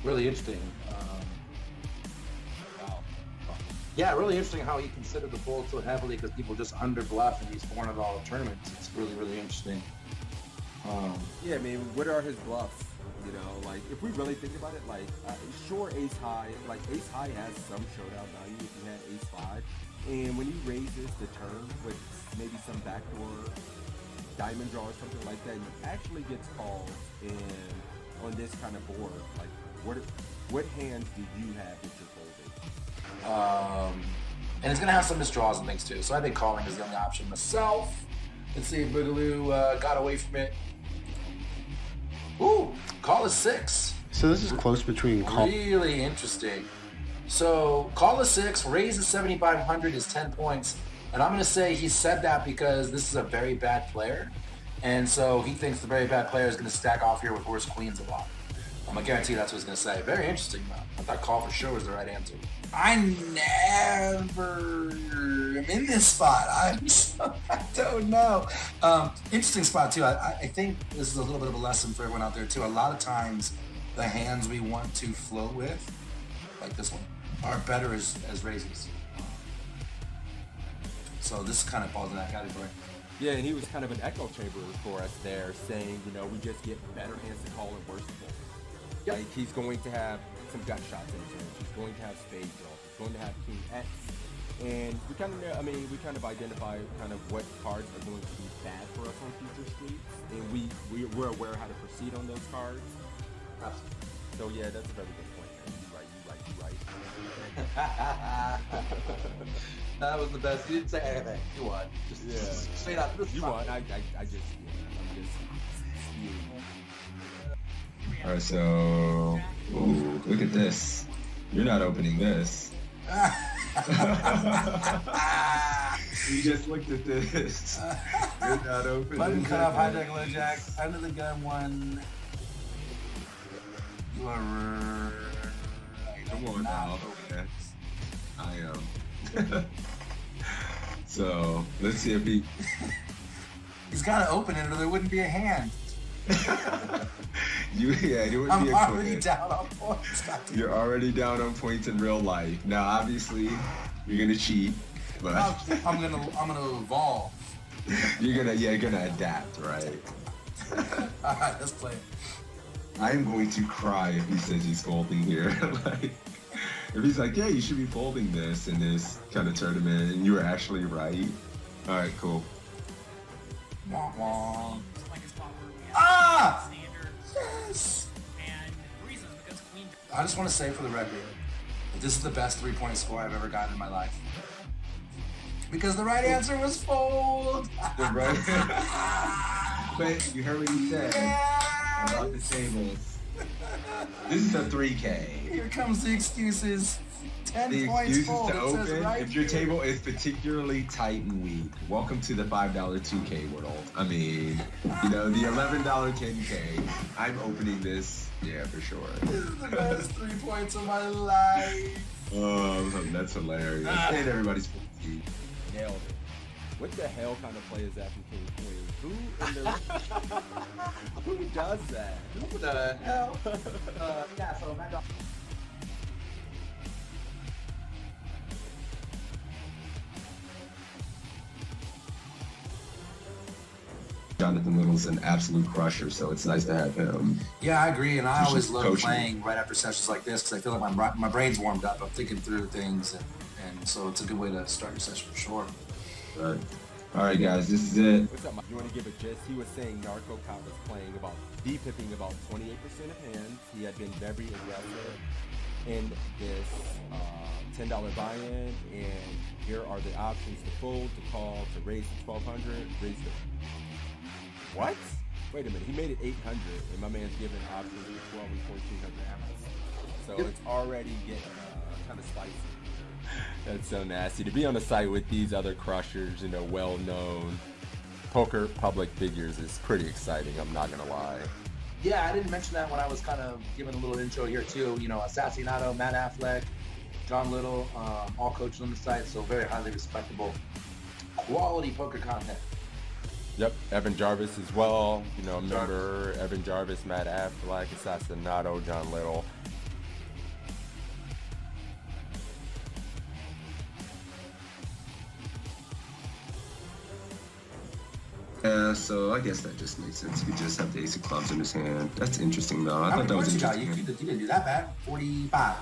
Really interesting. Wow. Yeah, really interesting how he considered the fold so heavily because people just under bluff in these $400 tournaments. It's really, really interesting. Yeah, I mean, what are his bluffs? You know, like if we really think about it, like sure, ace high, like ace high has some showdown value if you had ace five, and when he raises the turn with maybe some backdoor diamond draw or something like that, he actually gets calls in on this kind of board. Like, what hands do you have that you're folding? And it's gonna have some misdraws and things too. So I think calling is the only option myself. Let's see if Boogaloo got away from it. Ooh, call is 6. So this is close between call. Really interesting. So call is 6, raise is 7,500 is 10 points. And I'm going to say he said that because this is a very bad player. And so he thinks the very bad player is going to stack off here with worse queens a lot. I'm going to guarantee that's what he's going to say. Very interesting, though. I thought call for sure was the right answer. I never am in this spot. I don't know. Interesting spot, too. I think this is a little bit of a lesson for everyone out there, too. A lot of times, the hands we want to float with, like this one, are better as raises. So this kind of falls in that category. Yeah, and he was kind of an echo chamber for us there, saying, you know, we just get better hands to call and worse to fold. Yep. Like, he's going to have some gut shots in his range. He's going to have spade draw. He's going to have king X. And we kind of, we kind of identify kind of what cards are going to be bad for us on future streets. And we're aware how to proceed on those cards. Absolutely. So, yeah, that's a very good point, man. You right. That was the best. You didn't say anything. You won. Just straight up. You won. I'm just All right, so ooh, look at this. You're not opening this. You just looked at this. You're not opening. Button cut off, hijack, low jack, under the gun one. You are. Come on now. Okay. I am. So let's see if he. He's got to open it, or there wouldn't be a hand. You wouldn't I'm be already down on points. You're already down on points in real life. Now, obviously, you're gonna cheat, but I'm gonna evolve. you're gonna adapt, right? All right, let's play. I am going to cry if he says he's folding here. Like, if he's like, yeah, you should be folding this in this kind of tournament, and you were actually right. All right, cool. Wah, wah. Ah! Yes! And the reason is because Queen. I just want to say for the record that this is the best 3-point score I've ever gotten in my life. Because the right answer was fold. The right. But you heard what he said about the tables. This is a 3K. Here comes the excuses. 10 The points excuses fold. to It says open. right If your here. table is particularly tight and weak, welcome to the $5 2K world. I mean, the $11 10K. I'm opening this, yeah, for sure. This is the best 3 points of my life. Oh, that's hilarious. And everybody's 50. nailed it. What the hell kind of play is that from King Queen? Who does that? What the hell? Yeah, so Matt. Jonathan Little's an absolute crusher, so it's nice to have him. Yeah, I agree, and I He's always just love coaching. playing right after sessions like this because I feel like my brain's warmed up. I'm thinking through things, and so it's a good way to start your session for sure. Right. All right, guys, this is it. What's up, Mike? You want to give a gist? He was saying Narco Cop was playing about D-pipping about 28% of hands. He had been very aggressive in this $10 buy-in, and here are the options to fold, to call, to raise to 1,200, raise to... What? Wait a minute, he made it 800, and my man's giving options for 12 and 1,400 ounces. So it's already getting kind of spicy. That's so nasty. To be on a site with these other crushers, well-known poker public figures is pretty exciting, I'm not gonna lie. Yeah, I didn't mention that when I was kind of giving a little intro here too. Assassinato, Matt Affleck, John Little, all coaches on the site, so very highly respectable, quality poker content. Yep, Evan Jarvis as well. Remember Evan Jarvis, Matt Affleck, Assassinato, John Little. Yeah, so I guess that just makes sense. He just have the ace of clubs in his hand. That's interesting, though. I How thought many that was points you got? interesting. You didn't do that bad. 45.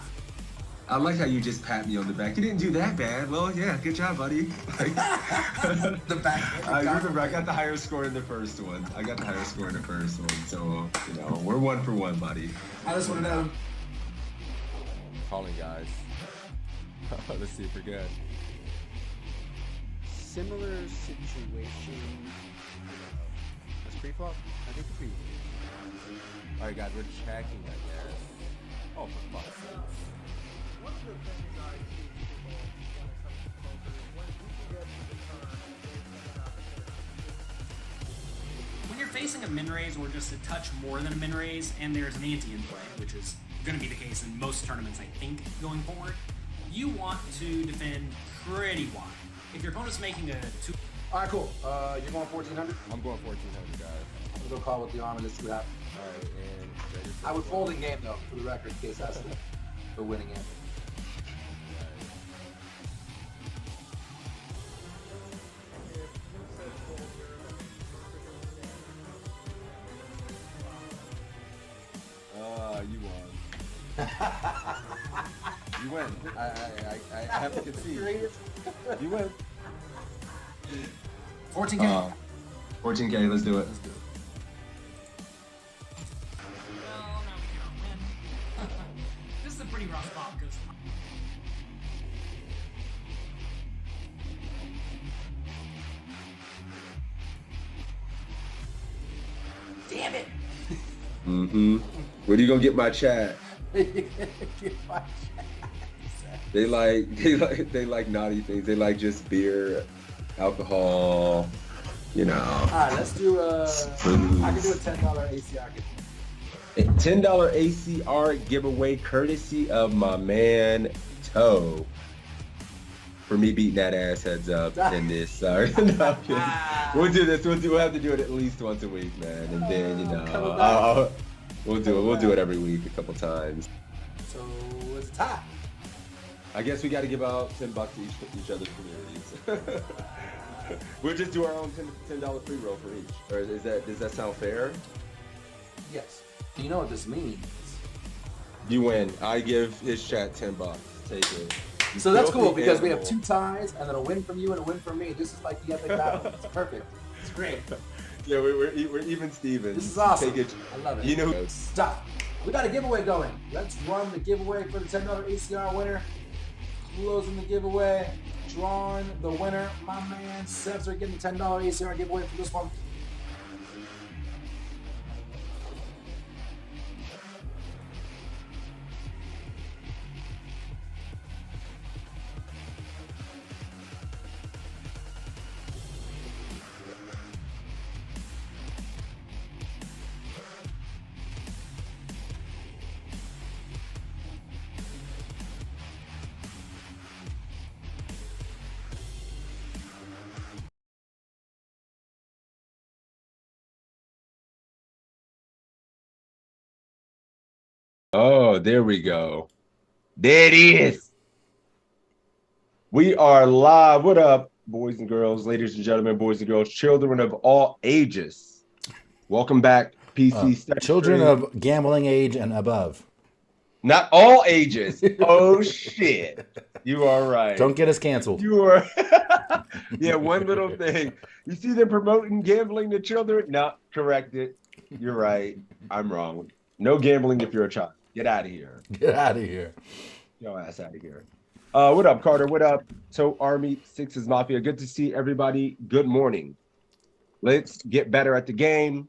I like how you just pat me on the back. You didn't do that bad. Well, yeah, good job, buddy. Like, The back. I remember I got the higher score in the first one. So, we're 1 for 1, buddy. I just want to know. Calling, guys. Let's see if we're good. Similar situation. That's pre-flop? I think pre. All right, guys, we're checking, I guess. Oh, for fuck's sake. One of the things I see people when it comes to poker is when you can get to the turn and there's an opportunity. When you're facing a min raise or just a touch more than a min raise, and there's an ante in play, which is going to be the case in most tournaments, I think, going forward, you want to defend pretty wide. If your opponent's making a 2. All right, cool. You're going 1,400. I'm going 1,400, guys. I'm gonna go call with the arm and just see what happens. All right, and I would fold in game though, for the record, in case that's the winning game. You won. You win. I have to concede. You win. 14K. 14K, let's do it. Let's do it. Well, no, we can't win. This is a pretty rough spot because damn it. Mm-hmm. Where do you gonna get my chat? They like naughty things. They like just beer, alcohol, All right, let's do I can do a $10 ACR giveaway. $10 ACR giveaway courtesy of my man Toe. For me beating that ass heads up in this. Sorry. No, I'm kidding. We'll do this. We'll have to do it at least once a week, man. And then we'll do it. We'll do it every week a couple times. So it's a tie. I guess we got to give out $10 to each other's communities. We'll just do our own $10 free roll for each. Or does that sound fair? Yes. You know what this means. You win. I give his chat $10. Take it. So that's cool Filthy because we have animal. 2 ties and then a win from you and a win from me. This is like the epic battle. It's perfect. It's great. Yeah, we're even Stevens. This is awesome. Take it. I love it. You know. Stop. We got a giveaway going. Let's run the giveaway for the $10 ACR winner. Closing the giveaway. Drawing the winner. My man Sebs are getting the $10 ACR giveaway for this one. Oh, there we go. There it is. We are live. What up, boys and girls, ladies and gentlemen, boys and girls, children of all ages. Welcome back, PC Secretary. Children of gambling age and above. Not all ages. Oh, shit. You are right. Don't get us canceled. You are. Yeah, one little thing. You see them promoting gambling to children? No, correct it. You're right. I'm wrong. No gambling if you're a child. Get out of here. Get out of here. Get your ass out of here. What up, Carter? What up? So Army, Sixes Mafia. Good to see everybody. Good morning. Let's get better at the game.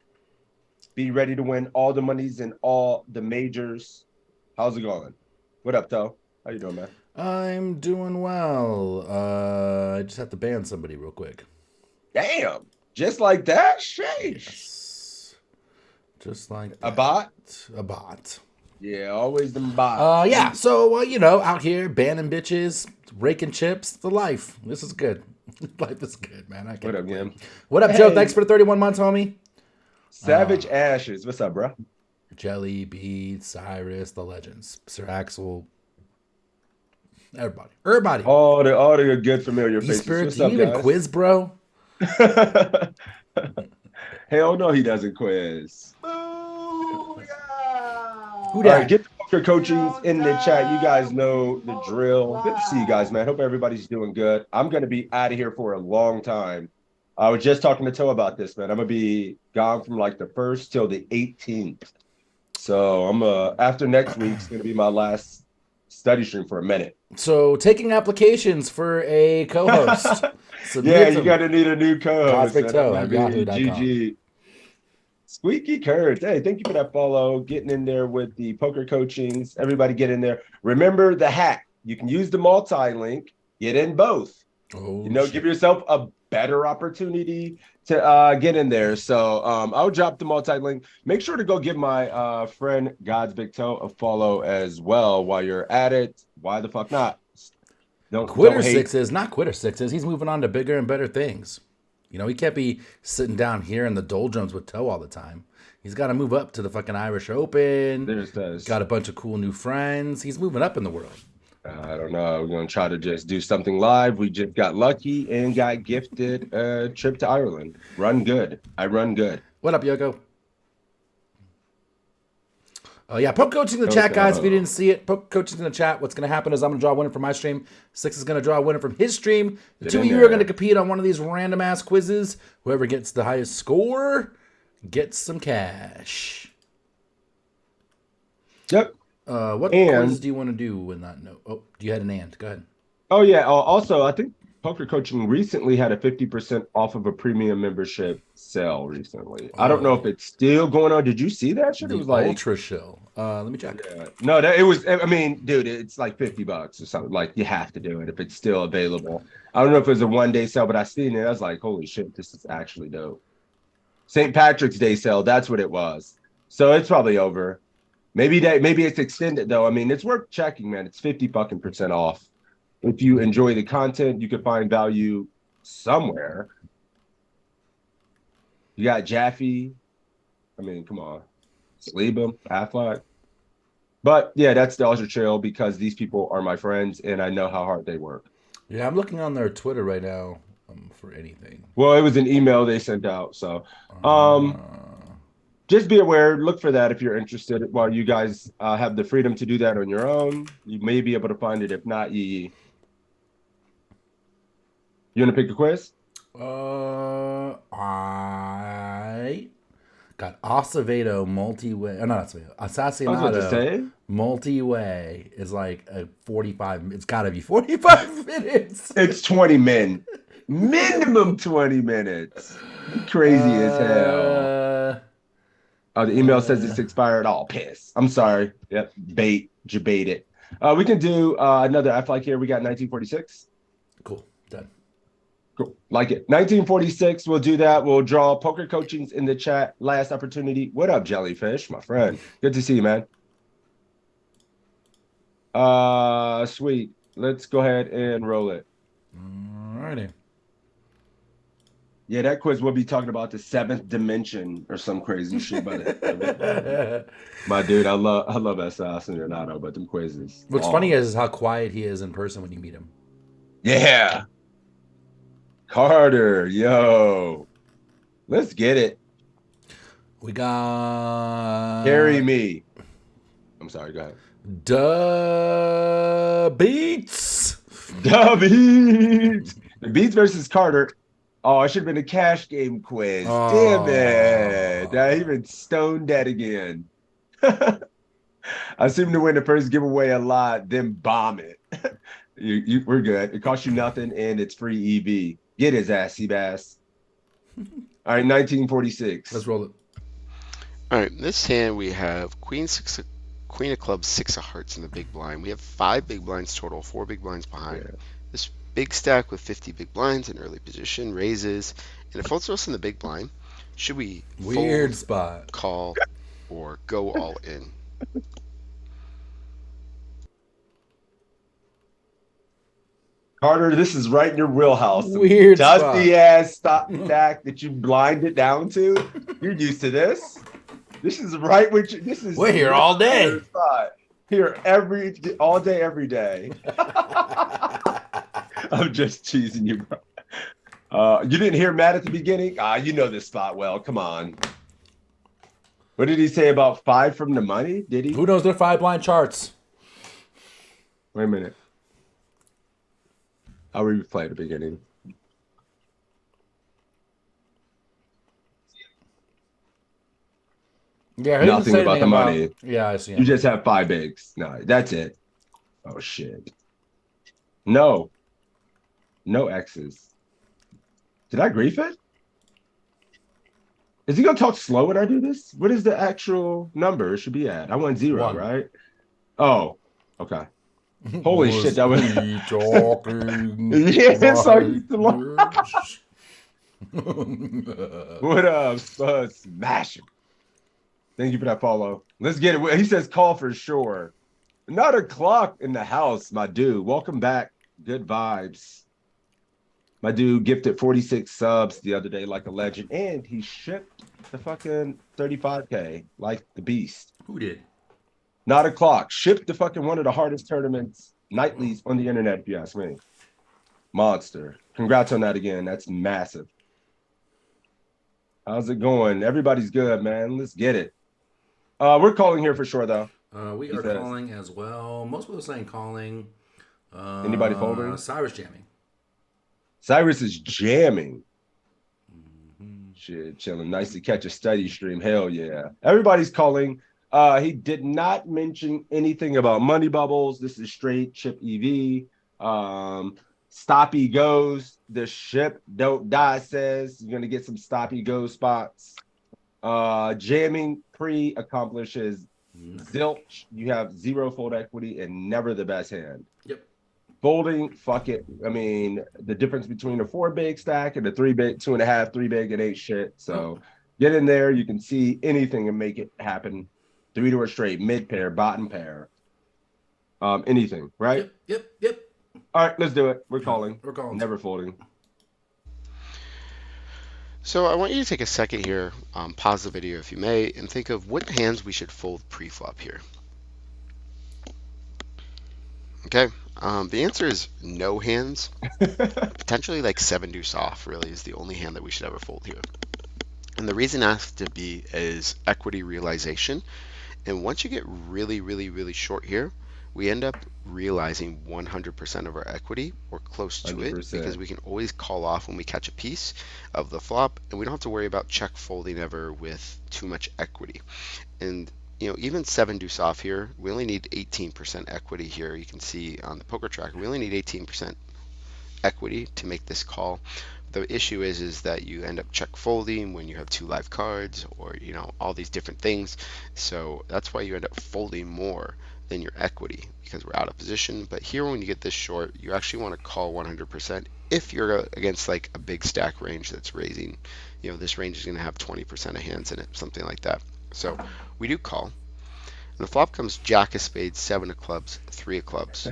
Be ready to win all the monies in all the majors. How's it going? What up, Toe? How you doing, man? I'm doing well. I just have to ban somebody real quick. Damn. Just like that? Sheesh. Just like A that. bot? A bot. Yeah, always them bots. Yeah. So, out here, banning bitches, raking chips. The life. This is good. Life is good, man. I can't What up, complain. Gam? What up, Hey. Joe? Thanks for the 31 months, homie. Savage Ashes. What's up, bro? Jelly, Beat, Cyrus, the legends. Sir Axel. Everybody. All the good familiar faces. Spirit, What's do you up, even guys? quiz, bro? Hell no, he doesn't quiz. Booyah! Who All right, dat? get the poker coachings in the chat. You guys know the drill. Good to see you guys, man. Hope everybody's doing good. I'm going to be out of here for a long time. I was just talking to Toe about this, man. I'm going to be gone from like the 1st till the 18th. So I'm after next week's going to be my last study stream for a minute. So taking applications for a co-host. Yeah, you got to need a new co-host. GodsBigToe man. at yahoo.com. GG. Squeaky Curd. Hey, thank you for that follow. Getting in there with the poker coachings. Everybody get in there. Remember the hack. You can use the multi-link. Get in both. Oh, Give yourself a better opportunity to get in there. So I'll drop the multi-link. Make sure to go give my friend GodsBigToe a follow as well while you're at it. Why the fuck not? Don't hate. Sixes, not quitter sixes. He's moving on to bigger and better things. You know, he can't be sitting down here in the doldrums with Toe all the time. He's got to move up to the fucking Irish Open. There's got a bunch of cool new friends. He's moving up in the world. I don't know. We're going to try to just do something live. We just got lucky and got gifted a trip to Ireland. Run good. I run good. What up, Yoko? Oh, yeah. Poke coaching in the chat, guys. If you didn't see it, poke coaching in the chat. What's going to happen is I'm going to draw a winner from my stream. Six is going to draw a winner from his stream. The two of you are going to compete on one of these random-ass quizzes. Whoever gets the highest score gets some cash. Yep. What quiz do you want to do in that note? Oh, you had an and. Go ahead. Oh, yeah. Also, I think Poker Coaching recently had a 50% off of a premium membership sale recently. I don't know if it's still going on. Did you see that shit? The It was like Ultra Show. Let me check. Yeah. No, it was. I mean, dude, it's like $50 or something. Like you have to do it if it's still available. I don't know if it was a one-day sale, but I seen it. I was like, holy shit, this is actually dope. St. Patrick's Day sale. That's what it was. So it's probably over. Maybe it's extended though. I mean, it's worth checking, man. It's 50% off. If you enjoy the content, you can find value somewhere. You got Jaffe. I mean, come on. Sliebem, Affleck. But yeah, that's the Ultra Trail because these people are my friends and I know how hard they work. Yeah, I'm looking on their Twitter right now for anything. Well, it was an email they sent out. So just be aware. Look for that if you're interested. While you guys have the freedom to do that on your own, you may be able to find it. If not, you want to pick a quiz? I got Acevedo multi-way. Oh, not Acevedo. I was about to Assassinado say. multi-way is like a 45. It's got to be 45 minutes. It's 20 men. Minimum 20 minutes. Crazy as hell. Oh, the email says it's expired. Oh, piss. I'm sorry. Yep. Debate it. We can do another F-like here. We got 1946. Cool. Done. Cool. Like it. 1946. We'll do that. We'll draw poker coachings in the chat. Last opportunity. What up, Jellyfish? My friend. Good to see you, man. Sweet. Let's go ahead and roll it. Alrighty. Yeah, that quiz will be talking about the seventh dimension or some crazy shit. My dude, I love Assassin Renato, but them quizzes. What's funny is how quiet he is in person when you meet him. Yeah. Carter, yo. Let's get it. We got... Carry me. I'm sorry, go ahead. Beats. The Beats versus Carter. Oh, I should have been a cash game quiz. Damn it. I even stoned that again. I seem to win the first giveaway a lot, then bomb it. We're good. It costs you nothing, and it's free EV. Get his ass, Seabass. All right, 1946. Let's roll it. All right, in this hand we have Queen of Clubs, 6 of Hearts in the big blind. We have 5 big blinds total, 4 big blinds behind. Yeah. This big stack with 50 big blinds in early position raises, and it folds to us in the big blind. Should we fold, spot, call, or go all in? Carter, this is right in your wheelhouse. Weird dusty ass stack that you blinded down to. You're used to this. This is right with you. This is we're here all day. Here all day, every day. I'm just teasing you, bro. You didn't hear Matt at the beginning? You know this spot well. Come on. What did he say about 5 from the money? Did he? Who knows their 5 blind charts? Wait a minute. I'll replay the beginning. Yeah, he didn't Nothing say about the anything money. Yeah, I see him. You just have 5 bigs. No, that's it. Oh, shit. No. No X's. Did I grief it? Is he going to talk slow when I do this? What is the actual number it should be at? I want 0, 1. right? Oh, okay. Holy shit, that was... talking. Yeah, it's like... words. What up, smashing? Thank you for that follow. Let's get it. He says call for sure. Not a clock in the house, my dude. Welcome back. Good vibes. My dude gifted 46 subs the other day like a legend, and he shipped the fucking 35K like the beast. Who did? Not a clock. Shipped the fucking one of the hardest tournaments nightlies on the internet, if you ask me. Monster. Congrats on that again. That's massive. How's it going? Everybody's good, man. Let's get it. We're calling here for sure, though. We are calling as well. Most people are saying calling. Anybody folding? Cyrus jamming. Cyrus is jamming. Shit, chilling. Nice to catch a study stream. Hell yeah. Everybody's calling. He did not mention anything about money bubbles. This is straight chip EV. Stoppy goes. The ship don't die says you're gonna get some stoppy go spots. Jamming accomplishes zilch. You have 0 fold equity and never the best hand. Yep. Folding, fuck it. I mean, the difference between a 4 big stack and a 3 big, 2.5, 3 big, it ain't shit. So get in there. You can see anything and make it happen. 3 to a straight, mid pair, bottom pair. Anything, right? Yep. All right, let's do it. We're calling. We're calling. Never folding. So I want you to take a second here, pause the video if you may, and think of what hands we should fold pre-flop here. Okay, the answer is no hands. Potentially like 7 deuce off really is the only hand that we should ever fold here. And the reason has to be is equity realization. And once you get really, really, really short here, we end up realizing 100% of our equity or close to 100%. It because we can always call off when we catch a piece of the flop, and we don't have to worry about check folding ever with too much equity. And you know, even 7 deuce off here, we only need 18% equity here. You can see on the poker tracker, we only need 18% equity to make this call. The issue is that you end up check folding when you have 2 live cards, or you know, all these different things. So that's why you end up folding more than your equity because we're out of position. But here, when you get this short, you actually want to call 100% if you're against like a big stack range that's raising. You know, this range is going to have 20% of hands in it, something like that. So we do call. And the flop comes Jack of spades, 7 of clubs, 3 of clubs.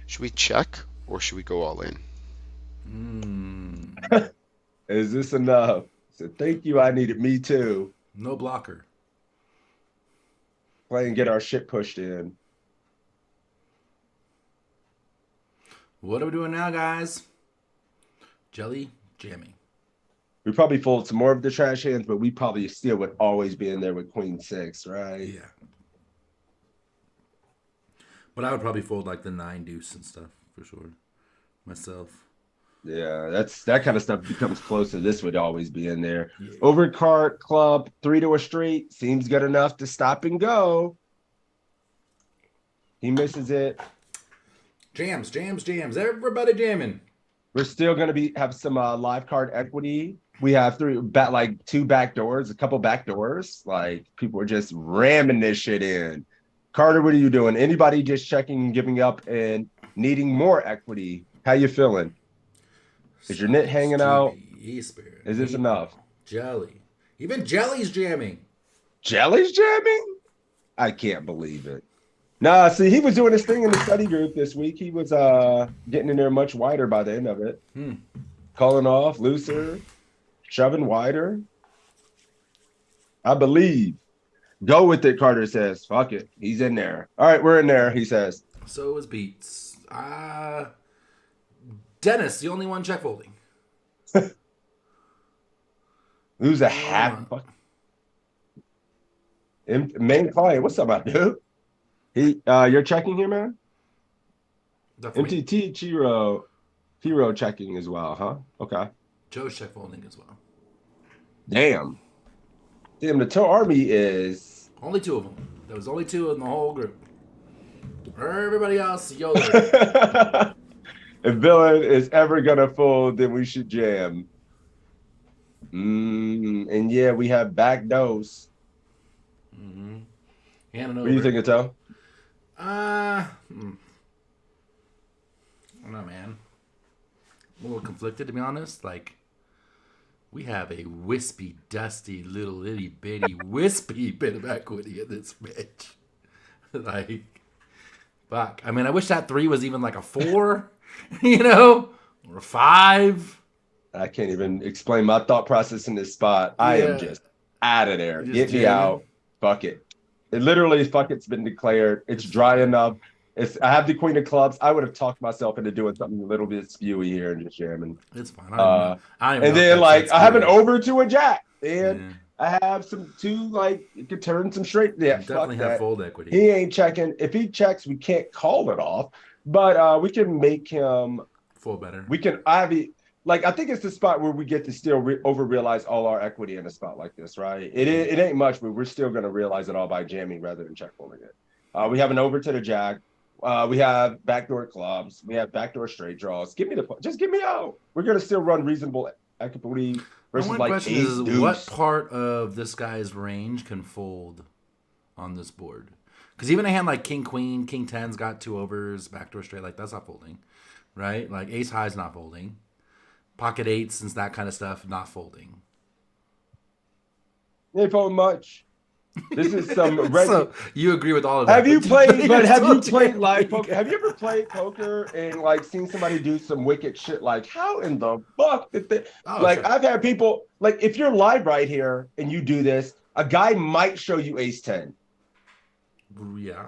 Should we check or should we go all in? Is this enough? So thank you. I needed me too. No blocker. Play and get our shit pushed in. What are we doing now, guys? Jelly jamming. We probably fold some more of the trash hands, but we probably still would always be in there with queen 6, right? Yeah. But I would probably fold like the 9 deuce and stuff for sure. Myself. Yeah, that kind of stuff becomes closer. This would always be in there. Yeah. Overcard club, 3 to a straight. Seems good enough to stop and go. He misses it. Jams. Everybody jamming. We're still going to have some live card equity. We have 2 back doors, a couple back doors. Like, people are just ramming this shit in. Carter, what are you doing? Anybody just checking and giving up and needing more equity? How you feeling? Is your knit hanging out? Is this enough? Jelly. Even Jelly's jamming. Jelly's jamming? I can't believe it. Nah, see, he was doing his thing in the study group this week. He was getting in there much wider by the end of it. Calling off, looser, shoving wider. I believe. Go with it, Carter says. Fuck it. He's in there. All right, we're in there, he says. So is Beats. Dennis, the only one check folding. Lose a half. Main client, what's up, my dude? You're checking here, man? Definitely. MTT Hero checking as well, huh? Okay. Joe's check folding as well. Damn, the Toe Army is Only 2 of them. There was only 2 in the whole group. Everybody else, YOLO. If Villain is ever gonna fold, then we should jam. And yeah, we have back dose. Mm-hmm. Hand What do you think, Toe? I don't know, man. I'm a little conflicted, to be honest. Like, we have a wispy, dusty, little itty bitty, wispy bit of equity in this bitch. Like, fuck. I mean, I wish that 3 was even like a 4, or a 5. I can't even explain my thought process in this spot. I am just out of there. Get me out. Fuck it. It literally, fuck it's been declared. It's dry enough. I have the Queen of Clubs. I would have talked myself into doing something a little bit spewy here and just jamming. It's fine. And then, like, I have an over to a jack. And I have some 2, like, you could turn some straight. Yeah, definitely have fold equity. He ain't checking. If he checks, we can't call it off. But we can make him fold better. We can, I think it's the spot where we get to still over-realize all our equity in a spot like this, right? It ain't much, but we're still going to realize it all by jamming rather than check folding it. We have an over to the jack. We have backdoor clubs. We have backdoor straight draws. Just give me out. We're going to still run reasonable equity versus My like question is, what part of this guy's range can fold on this board? Because even a hand like King Queen, King 10's got 2 overs, backdoor straight, like that's not folding, right? Like Ace High's not folding. Pocket 8s and that kind of stuff, not folding. Ain't folding much. This is some So you agree with all of that? Have you played live poker? Have you ever played poker and like seen somebody do some wicked shit? Like, how in the fuck did they? Sure. I've had people like, if you're live right here and you do this, a guy might show you Ace 10. Yeah,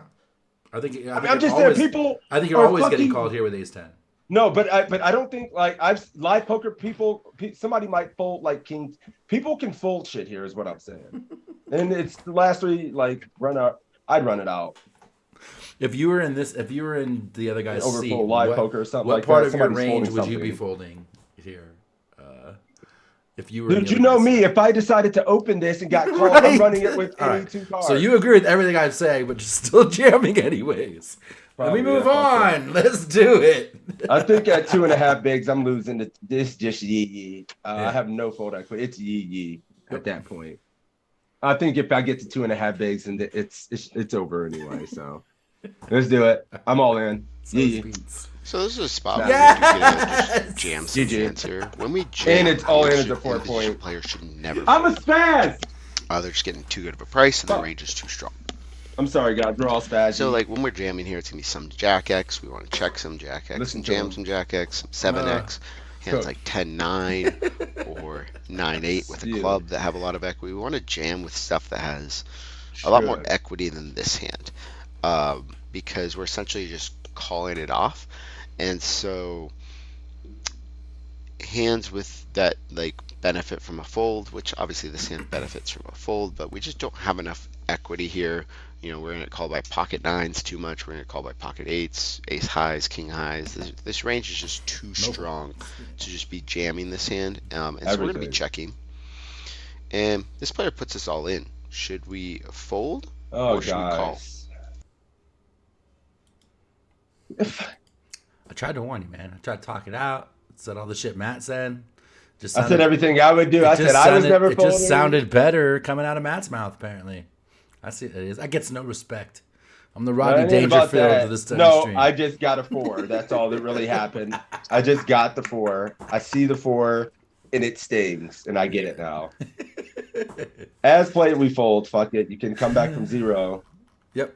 I think I'm just saying, people. I think you're always getting called here with Ace 10. No, but I don't think like live poker people. Somebody might fold like king. People can fold shit here, is what I'm saying. And it's the last 3 like run out. I'd run it out. If you were in the other guy's seat, live poker or something what like part that, of your range would you be folding here? If you were, dude, you know me. If I decided to open this and got called, I'm running it with any 2 cards. So you agree with everything I'm saying, but you're still jamming anyways. Let me move on. Let's do it. I think at 2.5 bigs, I'm losing this just yee. I have no fold equity. It's yee at that point. I think if I get to 2.5 bigs, and it's over anyway. So let's do it. I'm all in. So this is a spot where we just jam some hands here. When we jam, and it's all in at the 4 point. Players should never. I'm a spaz. They're just getting too good of a price, and the range is too strong. I'm sorry, guys. We're all spaz. So like when we're jamming here, it's gonna be some Jack X. We want to check some Jack X and jam some Jack X, some 7X. Hands like 10-9 or 9-8 with a club that have a lot of equity. We want to jam with stuff that has a lot more equity than this hand, because we're essentially just calling it off. And so hands with that like benefit from a fold, which obviously this hand benefits from a fold, but we just don't have enough equity here. We're going to call by pocket 9s too much. We're going to call by pocket 8s, ace highs, king highs. This range is just too strong to just be jamming this hand. And so we're going to be checking. And this player puts us all in. Should we fold or should we call? I tried to warn you, man. I tried to talk it out. Said all the shit Matt said. I said everything I would do. I said I was never folding. It just sounded better coming out of Matt's mouth, apparently. I see it is. I gets no respect. I'm the Rodney Dangerfield of this stream. No, I just got a 4. That's all that really happened. I just got the 4. I see the 4, and it stings, and I get it now. As played, we fold. Fuck it. You can come back from 0. Yep.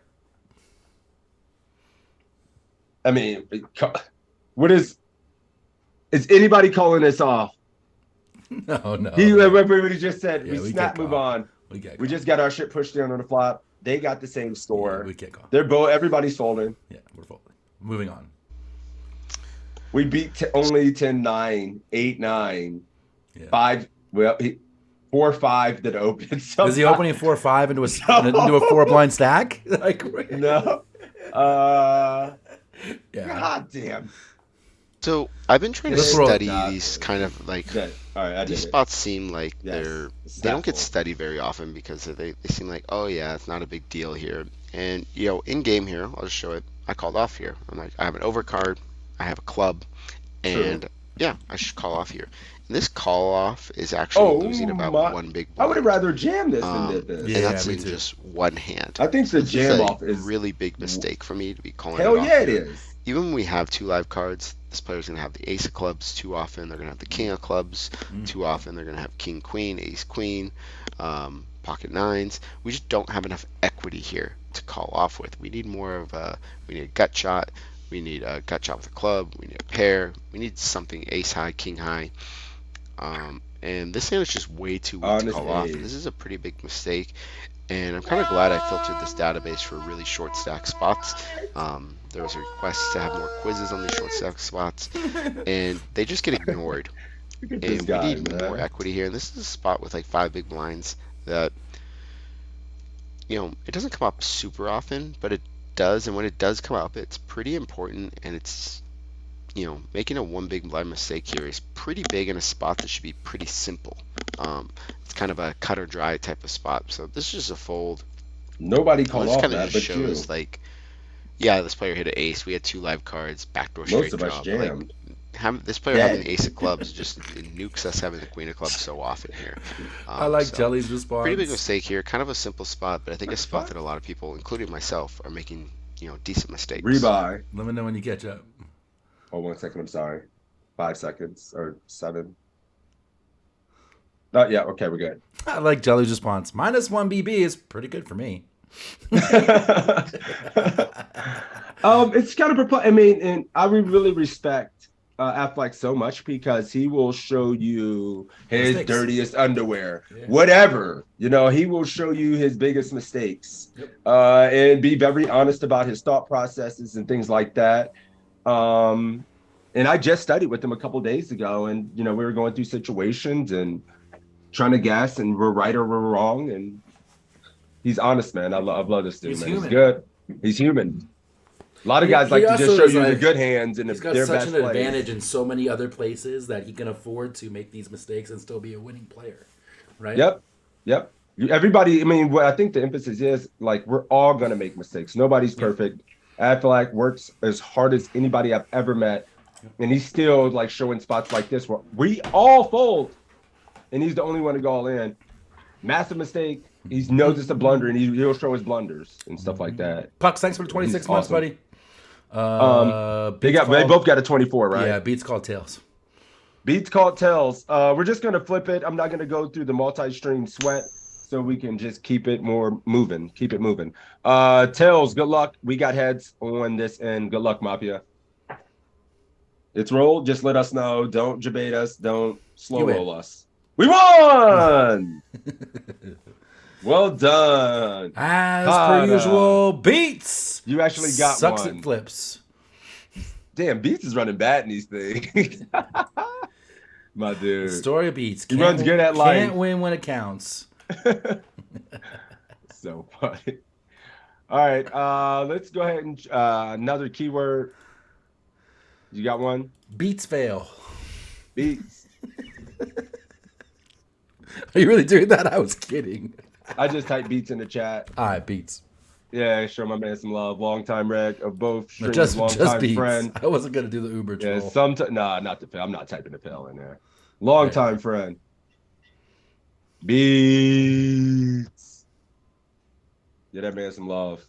I mean, what is anybody calling this off? No. Everybody just said we snap, move on. We just got our shit pushed down on the flop. They got the same score. Yeah, we can't They're call. everybody's folding. Yeah, we're folding. Moving on. We beat only 10-9, 8-9. 5. Well, 4-5 that opened. Is he opening 4-5 into a 4-blind stack? Like no. Yeah. God damn. So I've been trying to Let's roll. study these kind of like Okay. All right, I did these it. spots seem like Yes. they don't get Stackable. studied very often because they seem like, oh yeah, it's not a big deal here. And in game here, I'll just show it. I called off here. I'm like, I have an overcard, I have a club, and yeah, I should call off here. And this call off is actually losing about one big I would have blind. rather jammed this than did this. And Yeah, that's me in too. just one hand. I think the This jam is off a is really big mistake for me to be calling hell it off yeah, it here. is. Even when we have 2 live cards, this player's going to have the ace of clubs too often. They're going to have the king of clubs too often. They're going to have king, queen, ace, queen, pocket nines. We just don't have enough equity here to call off with. We need more of we need a gut shot. We need a gut shot with a club. We need a pair. We need something ace high, king high. And this hand is just way too weak to call off. And this is a pretty big mistake. And I'm kind of glad I filtered this database for really short stack spots. There was a request to have more quizzes on these short stack spots, and they just get ignored. And we need more equity here. And this is a spot with like 5 big blinds that, it doesn't come up super often, but it does. And when it does come up, it's pretty important. And it's, making a 1 big blind mistake here is pretty big in a spot that should be pretty simple. It's kind of a cut or dry type of spot. So this is just a fold. Nobody called This off kind of that, just but you. shows like, yeah, this player hit an ace. We had 2 live cards, backdoor straight Most of us draw. jammed. This player having the ace of clubs just nukes us having the queen of clubs so often here. I like so Jelly's response. pretty big mistake here. Kind of a simple spot, but I think a spot that a lot of people, including myself, are making decent mistakes. Rebuy. Let me know when you catch up. Oh, 1 second. I'm sorry. 5 seconds or 7. Yeah. Okay, we're good. I like Jelly's response. -1 BB is pretty good for me. It's kind of perplexing. I mean, and I really respect Affleck so much because he will show you his Mistakes. dirtiest underwear, whatever. He will show you his biggest mistakes, and be very honest about his thought processes and things like that. And I just studied with him a couple days ago, and we were going through situations and trying to guess, and we're right or we're wrong, and he's honest, man. I love this dude, He's man. human. He's good. He's human. A lot of He- guys he like to also just show is you the like- good hands and He's got their such best an plays. advantage in so many other places that he can afford to make these mistakes and still be a winning player, right? Yep. Everybody. I mean, what I think the emphasis is like we're all gonna make mistakes. Nobody's perfect. Affleck works as hard as anybody I've ever met, and he's still like showing spots like this where we all fold, and he's the only one to go all in. Massive mistake. He knows it's a blunder, and he'll show his blunders and stuff like that. Pucks, thanks for the 26 He's months, awesome. buddy. They both got a 24, right? Yeah, beats called tails. Beats called tails. We're just gonna flip it. I'm not gonna go through the multi-stream sweat, so we can just keep it moving. Keep it moving. Tails, good luck. We got heads on this, and good luck, Mafia. It's rolled. Just let us know. Don't debate us. Don't slow roll us. We won. Well done. As per usual, Beats. You actually got sucks one. at flips. Damn, Beats is running bad in these things. My dude. Story of Beats. He runs good at life. Can't win when it counts. So funny. All right, let's go ahead and another keyword. You got one? Beats fail. Beats. Are you really doing that? I was kidding. I just typed beats in the chat. All right, Beats. Yeah, show my man some love. Long-time reg of both streams, Just long-time Beats. friend. I wasn't gonna do the Uber Yeah, troll. not the pill. I'm not typing the pill in there. Long-time friend. Beats. Get that man some love.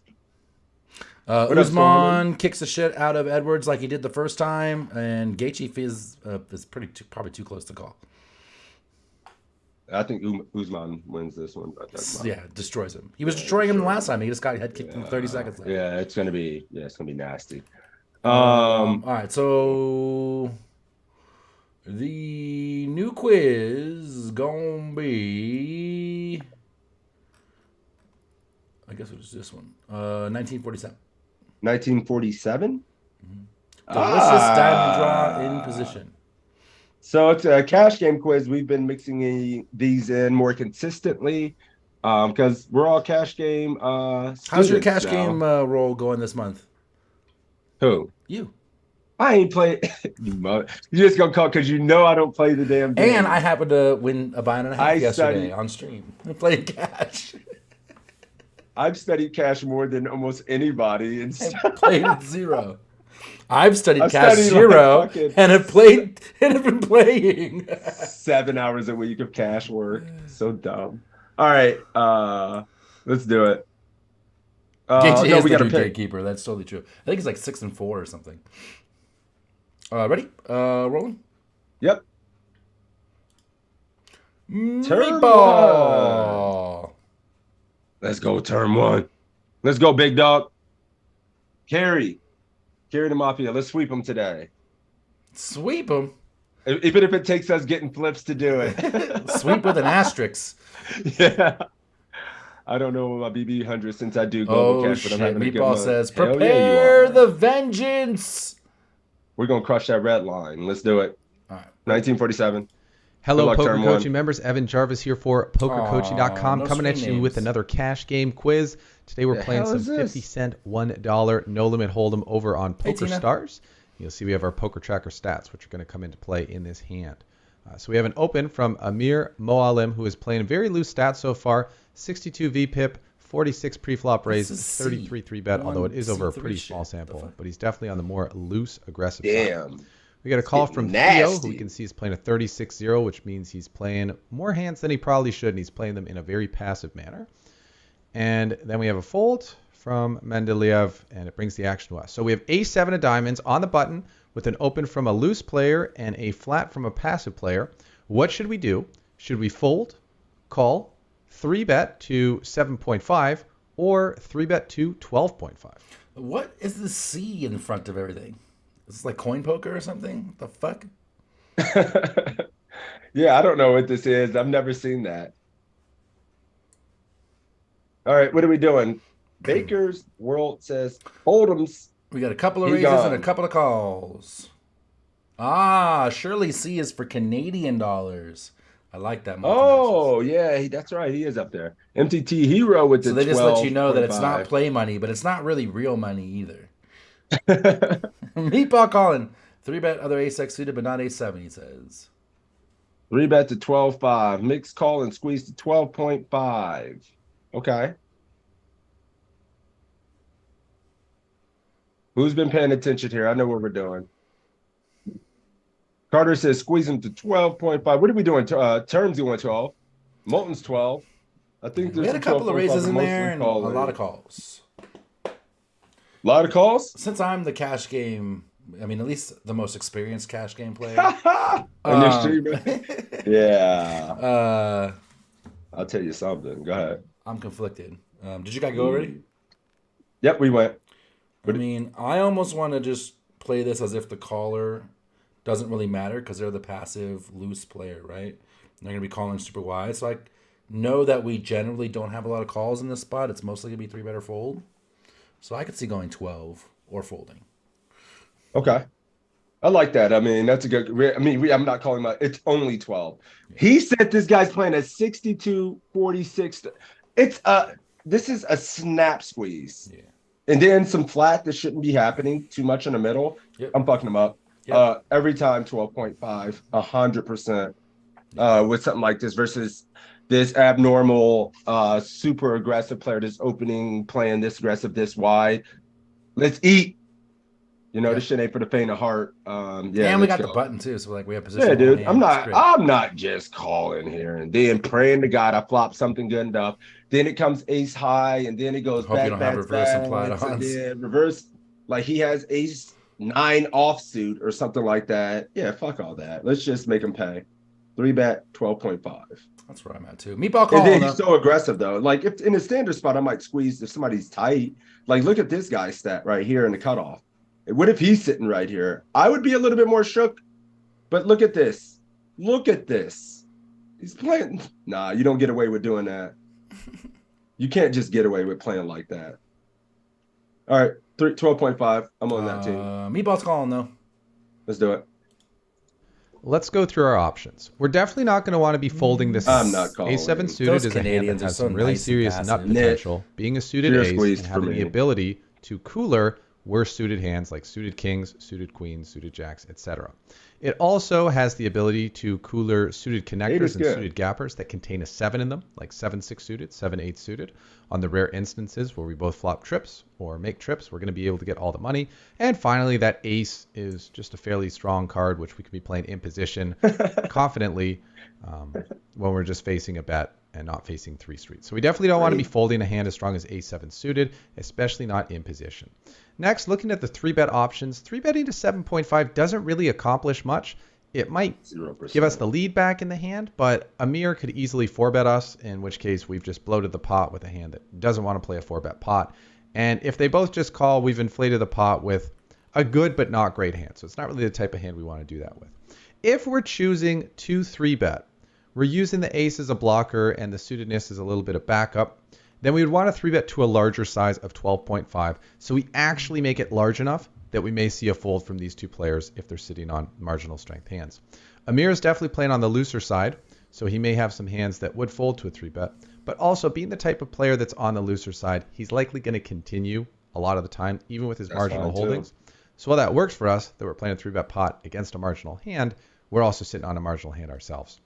What up, Usman kicks the shit out of Edwards like he did the first time, and Gaethje is probably too close to call. I think Usman wins this one. But that's Yeah, destroys him. He was destroying him the last time. He just got head kicked in 30 seconds left. Yeah, it's gonna be nasty. All right, so the new quiz gonna be, I guess it was this one, 1947. 1947. Delicious diamond draw in position. So it's a cash game quiz. We've been mixing these in more consistently because we're all cash game How's your students cash now. game roll going this month? Who? You. I ain't play. You just gonna call because you know I don't play the damn game. And I happened to win a buy and a half yesterday studied- on stream. I played cash. I've studied cash more than almost anybody and Played at zero. I've studied I've cash studied, zero like, fucking- and have played and have been playing. 7 hours a week of cash work. So dumb. All right, let's do it. JJ No, is we the got to new pick. gatekeeper. That's totally true. I think it's like 6-4 or something. Ready? Rolling. Yep. Meatball. Let's go, turn one. Let's go, big dog. Carry the Mafia. Let's sweep them today. Sweep him. Even if it takes us getting flips to do it. Sweep with an asterisk. Yeah. I don't know my BB 100 since I do global cash, but I'm having a good Meatball month. says, Hell yeah, you prepare are. the vengeance. We're going to crush that red line. Let's do it. All right. 1947. Hello, Good luck, Poker turn Coaching one. members. Evan Jarvis here for PokerCoaching.com, no coming at screen you with names. another cash game quiz. Today we're The playing hell some is this? 50-cent, $1 no limit hold'em over on Hey, Poker Tina. Stars. You'll see we have our Poker Tracker stats, which are going to come into play in this hand. So we have an open from Amir Moalim, who is playing very loose stats so far. 62 VPIP, 46 pre-flop raise, This is 33 3-bet, although it is over a C3 pretty shit. small The sample. fuck? But he's definitely on the more loose, aggressive side. Damn. We got a call getting from Theo, who nasty. we can see is playing a 36-0, which means he's playing more hands than he probably should, and he's playing them in a very passive manner. And then we have a fold from Mendeleev, and it brings the action to us. So we have A7 of diamonds on the button with an open from a loose player and a flat from a passive player. What should we do? Should we fold, call, 3-bet to 7.5, or 3-bet to 12.5? What is the C in front of everything? Is this like coin poker or something? The fuck? Yeah, I don't know what this is. I've never seen that. All right, what are we doing? Baker's World says Hold'em's. We got a couple of He raises and a gone. couple of calls. Ah, Shirley C is for Canadian dollars. I like that. Oh, yeah, that's right. He is up there. MTT Hero with the so they just let you know that it's 12.5. not play money, but it's not really real money either. Meatball calling. 3-bet other ace-x suited, but not a7, he says. 3-bet to 12.5. Mix call and squeeze to 12.5. Okay. Who's been paying attention here? I know what we're doing. Carter says squeeze him to 12.5. What are we doing? Terms you want 12. Molten's 12. I think We there's had a some couple of 12.5, raises but in mostly there and a calling. lot of calls. A lot of calls? Since I'm the cash game, I mean, at least the most experienced cash game player. On your stream, right? Yeah. I'll tell you something. Go ahead. I'm conflicted. Did you guys go already? Yep, we went. I mean, I almost want to just play this as if the caller doesn't really matter because they're the passive loose player, right? They're going to be calling super wide. So I know that we generally don't have a lot of calls in this spot. It's mostly going to be 3-bet or fold. So I could see going 12 or folding. Okay. I like that. I mean, that's a good. I'm not calling my. It's only 12. He said this guy's playing a 62-46. It's This is a snap squeeze. Yeah. And then some flat that shouldn't be happening too much in the middle. Yep. I'm fucking them up. Yep. Every time 12.5, 100%. With something like this versus this abnormal, super aggressive player that's opening, playing this aggressive, this wide. Let's eat. You know, this shit ain't for the faint of heart. Yeah, and we got let's the go. button too, so like we have position. Yeah, dude. on hand. It's great. I'm not just calling here and then praying to God I flop something good enough. Then it comes ace high, and then it goes Hope you back, don't have reverse implied and odds. then reverse. Like he has ace 9 offsuit or something like that. Yeah, fuck all that. Let's just make him pay. 3-bet 12.5. That's where I'm at too. Meatball And call. then he's so aggressive though. Like if in a standard spot, I might squeeze if somebody's tight. Like look at this guy's stat right here in the cutoff. What if he's sitting right here? I would be a little bit more shook. But look at this. Look at this. He's playing. Nah, you don't get away with doing that. You can't just get away with playing like that. All right, 12.5. I'm on that team. Meatball's calling though. Let's do it. let's go through our options. We're definitely not going to want to be folding this. I'm not calling. A7 suited Those is a hand that Canadians are has so some really nice and serious passive. nut potential. Being a suited Pure ace squeeze and for having the me. ability to cooler worse suited hands like suited kings, suited queens, suited jacks, etc. It also has the ability to cooler suited is connectors and good. suited gappers that contain a 7 in them, like 7-6 suited, 7-8 suited. On the rare instances where we both flop trips or make trips, we're going to be able to get all the money. And finally, that ace is just a fairly strong card, which we can be playing in position confidently when we're just facing a bet and not facing 3 streets. So we definitely don't want to be folding a hand as strong as a7 suited, especially not in position. Next, looking at the 3-bet options, 3-betting to 7.5 doesn't really accomplish much. It might 0%. give us the lead back in the hand, but Amir could easily 4-bet us, in which case we've just bloated the pot with a hand that doesn't want to play a 4-bet pot. And if they both just call, we've inflated the pot with a good but not great hand. So it's not really the type of hand we want to do that with. If we're choosing to 3-bet, we're using the ace as a blocker and the suitedness as a little bit of backup, then we would want to 3-bet to a larger size of 12.5. So we actually make it large enough that we may see a fold from these two players if they're sitting on marginal strength hands. Amir is definitely playing on the looser side, so he may have some hands that would fold to a 3-bet. But also, being the type of player that's on the looser side, he's likely going to continue a lot of the time, even with his marginal fine, too. holdings. So while that works for us, that we're playing a 3-bet pot against a marginal hand, we're also sitting on a marginal hand ourselves.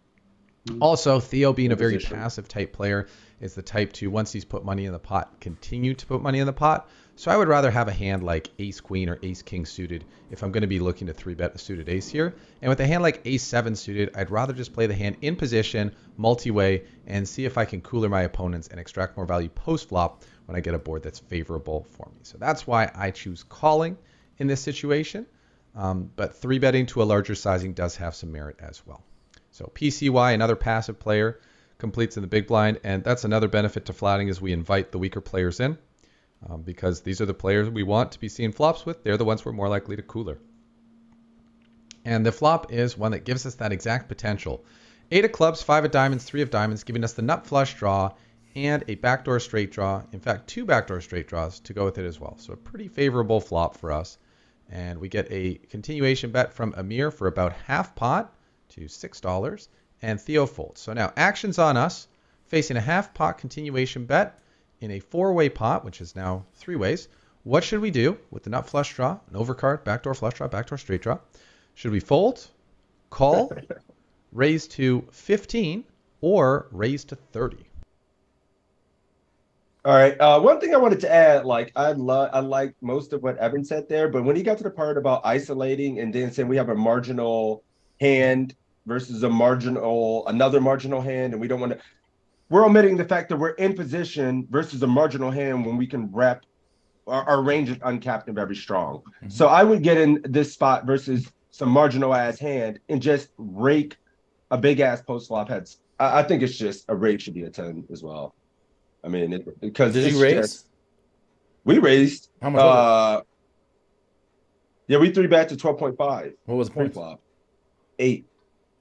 Also, Theo, being a very passive type player, is the type to, once he's put money in the pot, continue to put money in the pot. So I would rather have a hand like ace queen or ace king suited if I'm going to be looking to 3-bet a suited ace here. And with a hand like ace 7 suited, I'd rather just play the hand in position, multi-way, and see if I can cooler my opponents and extract more value post-flop when I get a board that's favorable for me. So that's why I choose calling in this situation. But 3-betting to a larger sizing does have some merit as well. So PCY, another passive player, completes in the big blind, and that's another benefit to flatting is we invite the weaker players in because these are the players we want to be seeing flops with. They're the ones we're more likely to cooler. And the flop is one that gives us that exact potential. 8 of clubs, 5 of diamonds, 3 of diamonds, giving us the nut flush draw and a backdoor straight draw. In fact, 2 backdoor straight draws to go with it as well. So a pretty favorable flop for us. And we get a continuation bet from Amir for about half pot to $6, and Theo folds. So now action's on us, facing a half pot continuation bet in a 4-way pot, which is now 3 ways. What should we do with the nut flush draw, an overcard, backdoor flush draw, backdoor straight draw? Should we fold, call, raise to 15, or raise to 30? All right. One thing I wanted to add, like I like most of what Evan said there, but when he got to the part about isolating and then saying we have a marginal hand versus another marginal hand, and we don't want to, we're omitting the fact that we're in position versus a marginal hand when we can wrap our range is uncapped and very strong. Mm-hmm. So I would get in this spot versus some marginal ass hand and just rake a big ass post flop heads. I think it's just a rake should be a 10 as well. I mean, because did you raise? We raised. How much? Yeah, we 3-bet to 12.5. What was the point? Flop 8.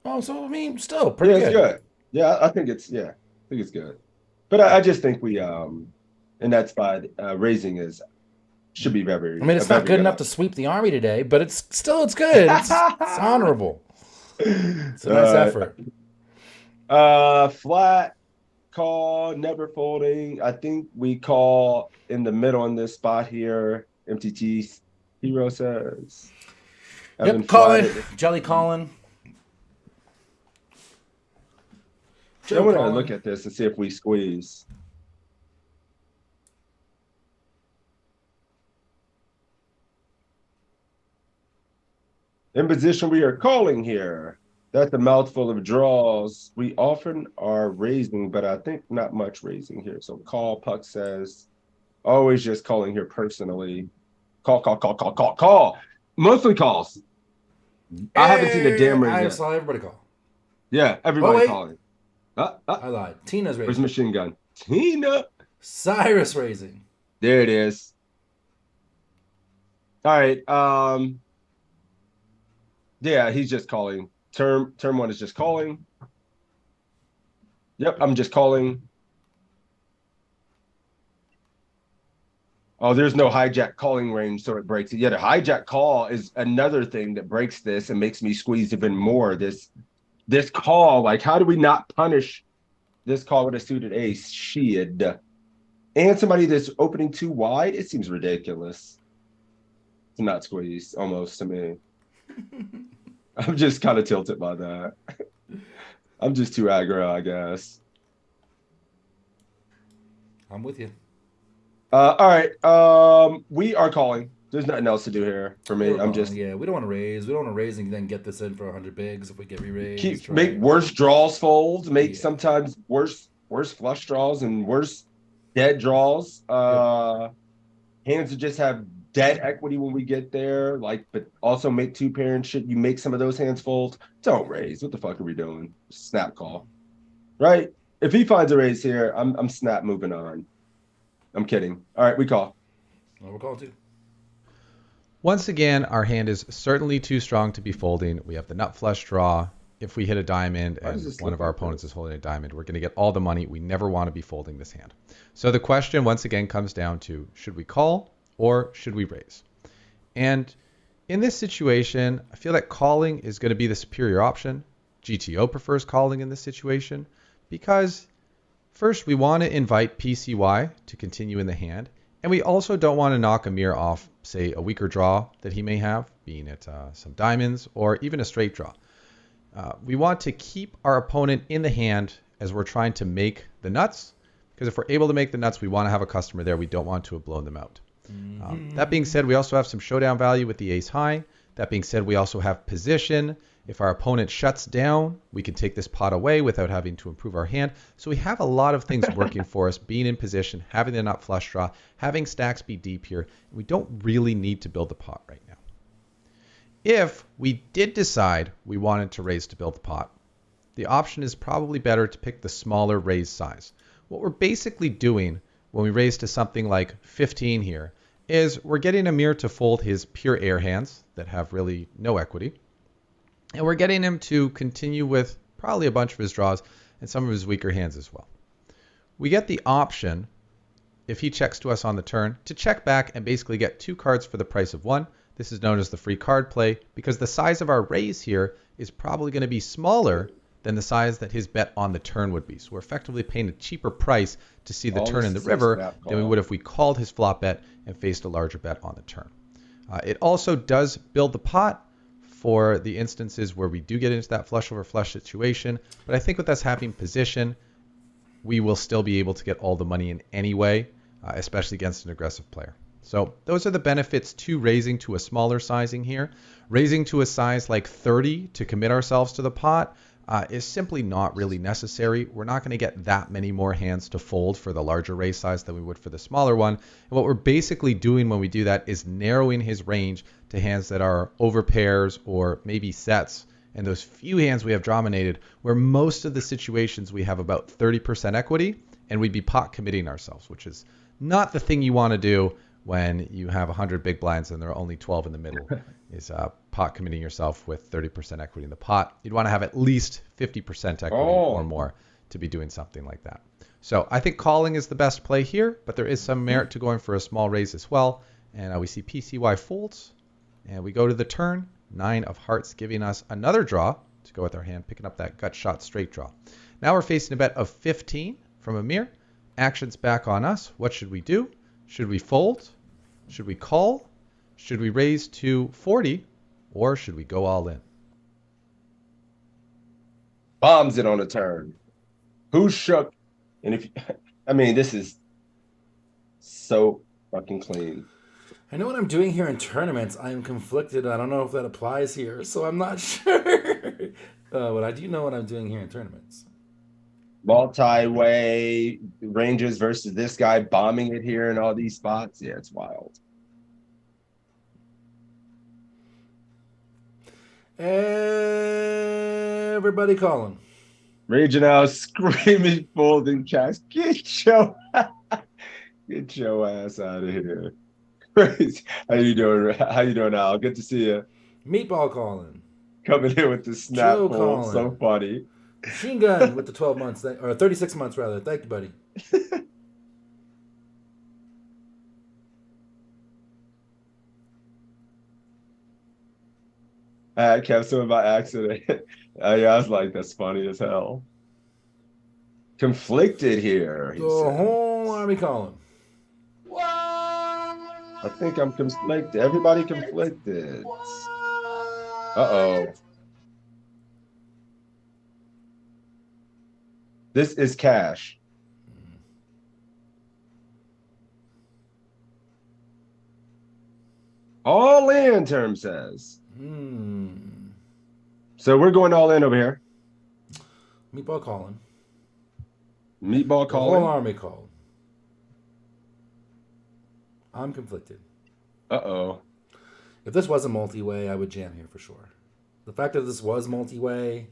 Oh, so I mean, still pretty good. It's good. Yeah, I think it's good. But I just think we in that spot raising should be very. I mean, it's not good enough to sweep the army today, but it's good. It's honorable. It's a nice effort. Flat call, never folding. I think we call in the middle on this spot here. MTT Hero says. Yep, Colin. Jelly Colin. I want to look at this and see if we squeeze. In position, we are calling here. That's a mouthful of draws. We often are raising, but I think not much raising here. So call, Puck says, always just calling here personally. Call. Mostly calls. I haven't seen a damn raise. I saw everybody call. Yeah, everybody calling. I lied. Tina's raising. Where's Machine Gun? Tina. Cyrus raising. There it is. All right. Yeah, he's just calling. Term 1 is just calling. Yep, I'm just calling. Oh, there's no hijack calling range, so it breaks it. Yeah, the hijack call is another thing that breaks this and makes me squeeze even more. This call, like, how do we not punish this call with a suited ace? Shit. And somebody that's opening too wide, it seems ridiculous to not squeeze almost to me. I'm just kind of tilted by that. I'm just too aggro, I guess. I'm with you. All right. We are calling. There's nothing else to do here for me. I'm just we don't want to raise. We don't want to raise and then get this in for 100 bigs if we get re-raised. make worse draws folds, make Yeah. sometimes worse flush draws and worse dead draws. Hands that just have dead equity when we get there, like, but also make two pair and shit. You make some of those hands fold. Don't raise. What the fuck are we doing? Snap call, right? If he finds a raise here, I'm snap moving on. I'm kidding. All right, we call. Well, we're calling too. Once again, our hand is certainly too strong to be folding. We have the nut flush draw. If we hit a diamond and one of our opponents is holding a diamond, we're going to get all the money. We never want to be folding this hand. So the question once again comes down to, should we call or should we raise? And in this situation, I feel that calling is going to be the superior option. GTO prefers calling in this situation because first we want to invite PCY to continue in the hand. And we also don't want to knock Amir off, say, a weaker draw that he may have, being it some diamonds or even a straight draw. We want to keep our opponent in the hand as we're trying to make the nuts, because if we're able to make the nuts, we want to have a customer there. We don't want to have blown them out. That being said, we also have some showdown value with the ace high. That being said, we also have position. If our opponent shuts down, we can take this pot away without having to improve our hand. So we have a lot of things working for us, being in position, having the nut flush draw, having stacks be deep here. We don't really need to build the pot right now. If we did decide we wanted to raise to build the pot, the option is probably better to pick the smaller raise size. What we're basically doing when we raise to something like 15 here is we're getting Amir to fold his pure air hands that have really no equity. And we're getting him to continue with probably a bunch of his draws and some of his weaker hands as well. We get the option, if he checks to us on the turn, to check back and basically get 2 cards for the price of 1. This is known as the free card play because the size of our raise here is probably going to be smaller than the size that his bet on the turn would be. So we're effectively paying a cheaper price to see the turn in the river than we would if we called his flop bet and faced a larger bet on the turn. It also does build the pot for the instances where we do get into that flush over flush situation. But I think with us having position, we will still be able to get all the money in anyway, especially against an aggressive player. So those are the benefits to raising to a smaller sizing here. Raising to a size like 30 to commit ourselves to the pot is simply not really necessary. We're not going to get that many more hands to fold for the larger raise size than we would for the smaller one. And what we're basically doing when we do that is narrowing his range to hands that are over pairs or maybe sets. And those few hands we have dominated, where most of the situations we have about 30% equity, and we'd be pot committing ourselves, which is not the thing you want to do when you have 100 big blinds and there are only 12 in the middle, is pot committing yourself with 30% equity in the pot. You'd want to have at least 50% equity or more to be doing something like that. So I think calling is the best play here, but there is some merit to going for a small raise as well. And we see PCY folds, and we go to the turn. 9 of hearts giving us another draw to go with our hand, picking up that gut shot straight draw. Now we're facing a bet of 15 from Amir. Action's back on us. What should we do? Should we fold? Should we call? Should we raise to 40? Or should we go all in? Bombs it on a turn. Who shook? And if I mean, this is so fucking clean. I know what I'm doing here in tournaments. I'm conflicted. I don't know if that applies here, so I'm not sure. But I do know what I'm doing here in tournaments. Multi-way ranges versus this guy bombing it here in all these spots. Yeah, it's wild. Everybody calling. Raging out, screaming, folding cash. Get your ass out of here. How you doing? How you doing, Al? Good to see you. Meatball calling. Coming in with the snap Joe pull. calling. So funny. Machine Gun with the 12 months, or 36 months rather. Thank you, buddy. I kept some by accident. Yeah, I was like, that's funny as hell. Conflicted here, The he said. whole army calling. I think I'm conflicted. Everybody conflicted. Uh-oh. This is cash. All in, Term says. So we're going all in over here. Meatball calling. Meatball The whole calling. army called. I'm conflicted. Uh-oh. If this wasn't multi-way, I would jam here for sure. The fact that this was multi-way,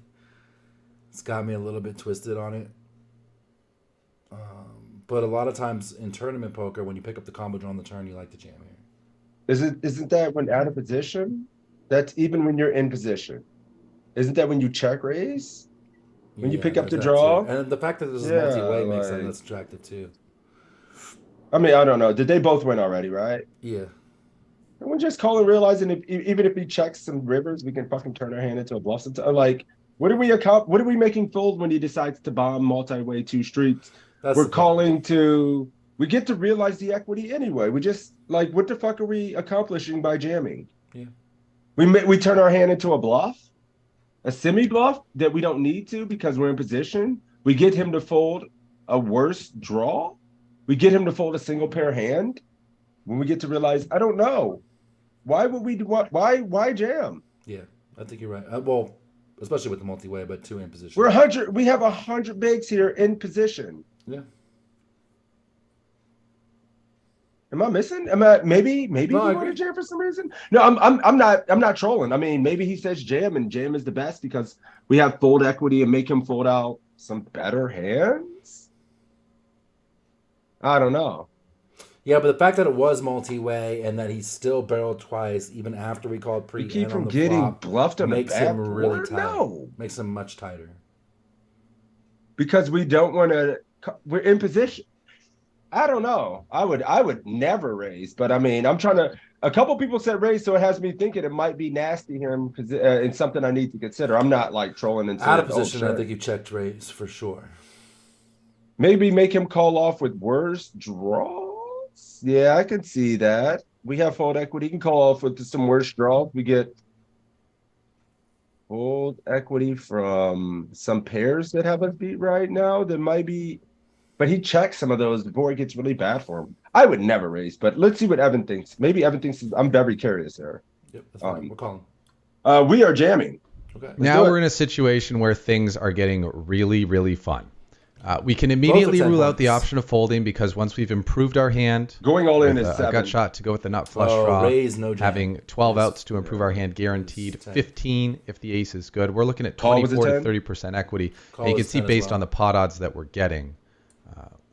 it's got me a little bit twisted on it. But a lot of times in tournament poker, when you pick up the combo draw on the turn, you like to jam here. Isn't that when out of position? That's even when you're in position. Isn't that when you check raise? When you pick up the there's that draw? too. And the fact that this is Yeah, multi-way makes that like- less attractive too. I mean, I don't know. Did they both win already, right? Yeah. And we're just calling, realizing even if he checks some rivers, we can fucking turn our hand into a bluff. Like, what are we making fold when he decides to bomb multi-way 2 streets? We're calling we get to realize the equity anyway. We just, like, what the fuck are we accomplishing by jamming? Yeah. We turn our hand into a bluff, a semi-bluff that we don't need to because we're in position. We get him to fold a worse draw. We get him to fold a single pair hand. When we get to realize, I don't know. Why would we do what? Why jam? Yeah, I think you're right. Well, especially with the multi-way, but 2 in position. We have 100 bigs here in position. Yeah. Am I missing? Maybe No, we I want agree. to jam for some reason. No, I'm not trolling. I mean, maybe he says jam and jam is the best because we have fold equity and make him fold out some better hands. I don't know. Yeah, but the fact that it was multi-way and that he still barreled twice, even after we called pre We keep and on from the getting flop, bluffed on the makes him back really board? tight. No. Makes him much tighter. Because we don't want to. We're in position. I don't know. I would never raise, but I mean, I'm trying to. A couple people said raise, so it has me thinking it might be nasty him because it's something I need to consider. I'm not like trolling and Out of saying, position, oh, I shit. think you checked raise for sure. Maybe make him call off with worse draws. Yeah, I can see that. We have fold equity. He can call off with some worse draws. We get fold equity from some pairs that have us beat right now. That might be, but he checks some of those before it gets really bad for him. I would never raise, but let's see what Evan thinks. Maybe Evan thinks I'm very curious there. Yep, that's fine. We're calling. We are jamming. Okay. Now we're in a situation where things are getting really, really fun. We can immediately Both are 10 rule out the points. option of folding because once we've improved our hand, Going all in with is a 7. gut shot to go with the nut flush Oh, draw, raise, no jam. having 12 Raise, outs to improve our hand, guaranteed raise 10. 15 if the ace is good. We're looking at Call was a 24 to 10? 30% equity. Call And you can is see 10 as based well. on the pot odds that we're getting,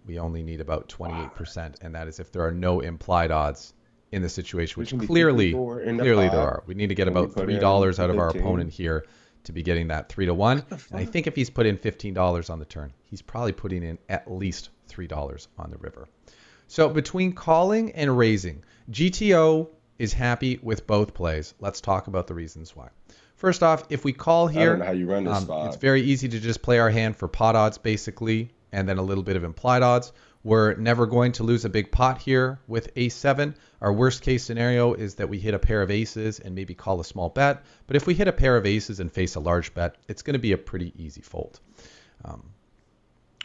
we only need about 28%, and that is if there are no implied odds in the situation, which can be clearly 54 in the there pot. are. We need to get When we about put $3 in out of our 15. opponent here to be getting that 3-1. And I think if he's put in $15 on the turn, he's probably putting in at least $3 on the river. So between calling and raising, GTO is happy with both plays. Let's talk about the reasons why. First off, if we call I here, don't know how you run this spot. it's very easy to just play our hand for pot odds basically, and then a little bit of implied odds. We're never going to lose a big pot here with ace-7. Our worst case scenario is that we hit a pair of aces and maybe call a small bet. But if we hit a pair of aces and face a large bet, it's going to be a pretty easy fold.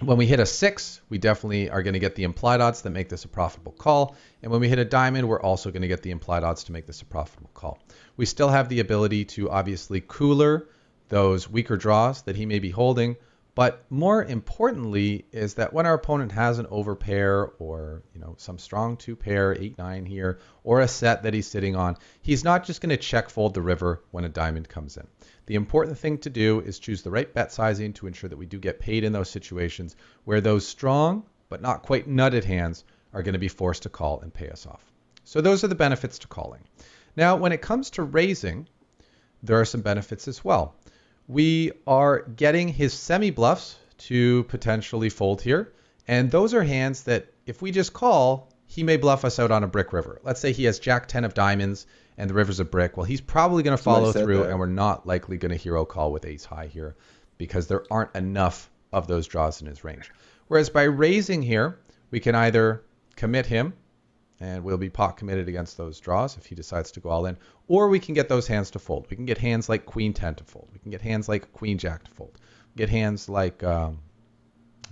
When we hit a 6, we definitely are going to get the implied odds that make this a profitable call. And when we hit a diamond, we're also going to get the implied odds to make this a profitable call. We still have the ability to obviously cooler those weaker draws that he may be holding. But more importantly is that when our opponent has an overpair or some strong 2-pair, 8-9 here, or a set that he's sitting on, he's not just going to check fold the river when a diamond comes in. The important thing to do is choose the right bet sizing to ensure that we do get paid in those situations where those strong but not quite nutted hands are going to be forced to call and pay us off. So those are the benefits to calling. Now, when it comes to raising, there are some benefits as well. We are getting his semi-bluffs to potentially fold here. And those are hands that if we just call, he may bluff us out on a brick river. Let's say he has Jack 10 of diamonds and the river's a brick. Well, he's probably going to follow through, and we're not likely going to hero call with ace high here because there aren't enough of those draws in his range. Whereas by raising here, we can either commit him, and we'll be pot committed against those draws if he decides to go all in, or we can get those hands to fold. We can get hands like Queen 10 to fold. We can get hands like Queen Jack to fold. Get hands like, I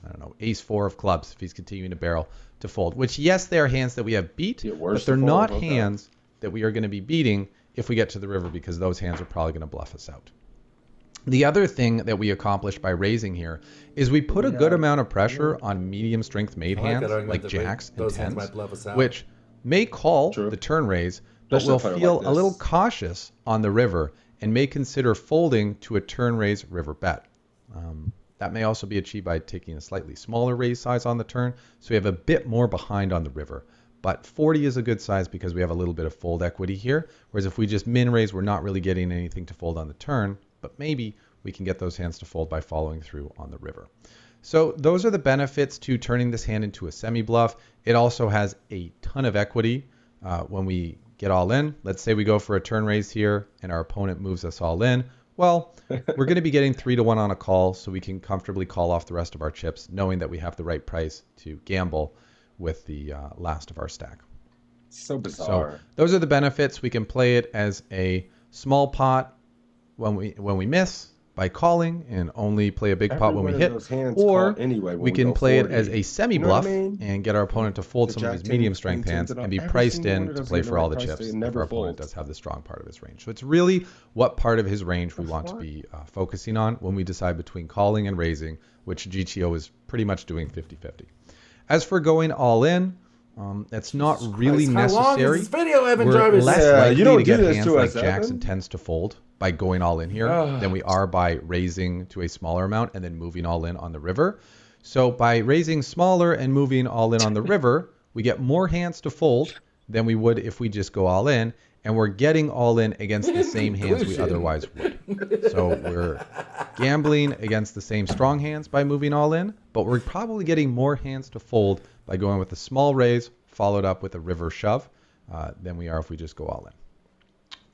don't know, Ace 4 of clubs if he's continuing to barrel to fold, which, yes, they are hands that we have beat, but they're not hands that we are going to be beating if we get to the river because those hands are probably going to bluff us out. The other thing that we accomplish by raising here is we put a good amount of pressure on medium strength made hands like jacks and tens, which may call the turn raise, but will feel a little cautious on the river and may consider folding to a turn raise river bet. That may also be achieved by taking a slightly smaller raise size on the turn, so we have a bit more behind on the river. But 40 is a good size because we have a little bit of fold equity here, whereas if we just min raise, we're not really getting anything to fold on the turn, but maybe we can get those hands to fold by following through on the river. So those are the benefits to turning this hand into a semi-bluff. It also has a ton of equity when we get all in. Let's say we go for a turn raise here and our opponent moves us all in. Well, we're going to be getting 3-1 on a call, so we can comfortably call off the rest of our chips, knowing that we have the right price to gamble with the last of our stack. So bizarre. So those are the benefits. We can play it as a small pot when we miss by calling and only play a big pot when we hit, or we can play it as a semi-bluff and get our opponent to fold some of his medium strength hands and be priced in to play for all the chips if our opponent does have the strong part of his range. So it's really what part of his range we want to be focusing on when we decide between calling and raising, which GTO is pretty much doing 50-50. As for going all in, that's not really necessary. How long is this video, Evan We're Jarvis? less likely you don't to get do this hands to like us, jacks Evan. and tens to fold by going all in here than we are by raising to a smaller amount and then moving all in on the river. So by raising smaller and moving all in on the river, we get more hands to fold than we would if we just go all in, and we're getting all in against the same hands we otherwise would. So we're gambling against the same strong hands by moving all in, but we're probably getting more hands to fold by going with a small raise followed up with a river shove than we are if we just go all in.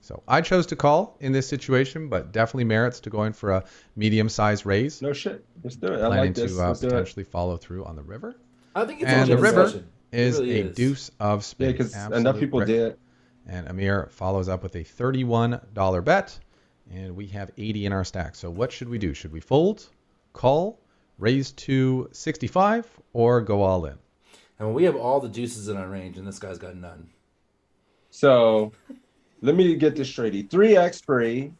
So I chose to call in this situation, but definitely merits to going for a medium-sized raise. No shit. Let's do it. I Planning like this. to Let's do it. potentially follow through on the river. I think it's And a the river discussion. is really a is. deuce of Yeah, spades. because enough Absolute people brick. did. And Amir follows up with a $31 bet, and we have 80 in our stack. So what should we do? Should we fold, call, raise to 65, or go all in? And we have all the juices in our range, and this guy's got none. So let me get this straight. He 3x free.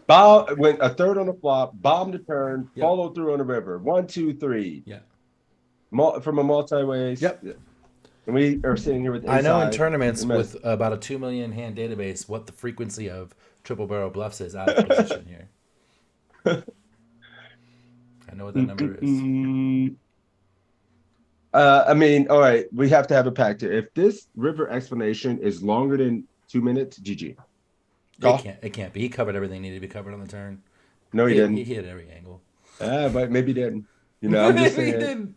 Went a third on the flop, bombed the turn, Yep. followed through on the river. 1, 2, 3. Yeah. From a multi-ways. Yep. And we are sitting here with I know in inside. tournaments We with about a 2 million hand database what the frequency of triple barrel bluffs is out of position here. I know what that number is. I mean, all right, we have to have a pact here. If this river explanation is longer than 2 minutes, GG. Call. It can't be. He covered everything needed to be covered on the turn. No, he didn't. He hit every angle. But maybe he didn't. You know, I'm just he saying. didn't.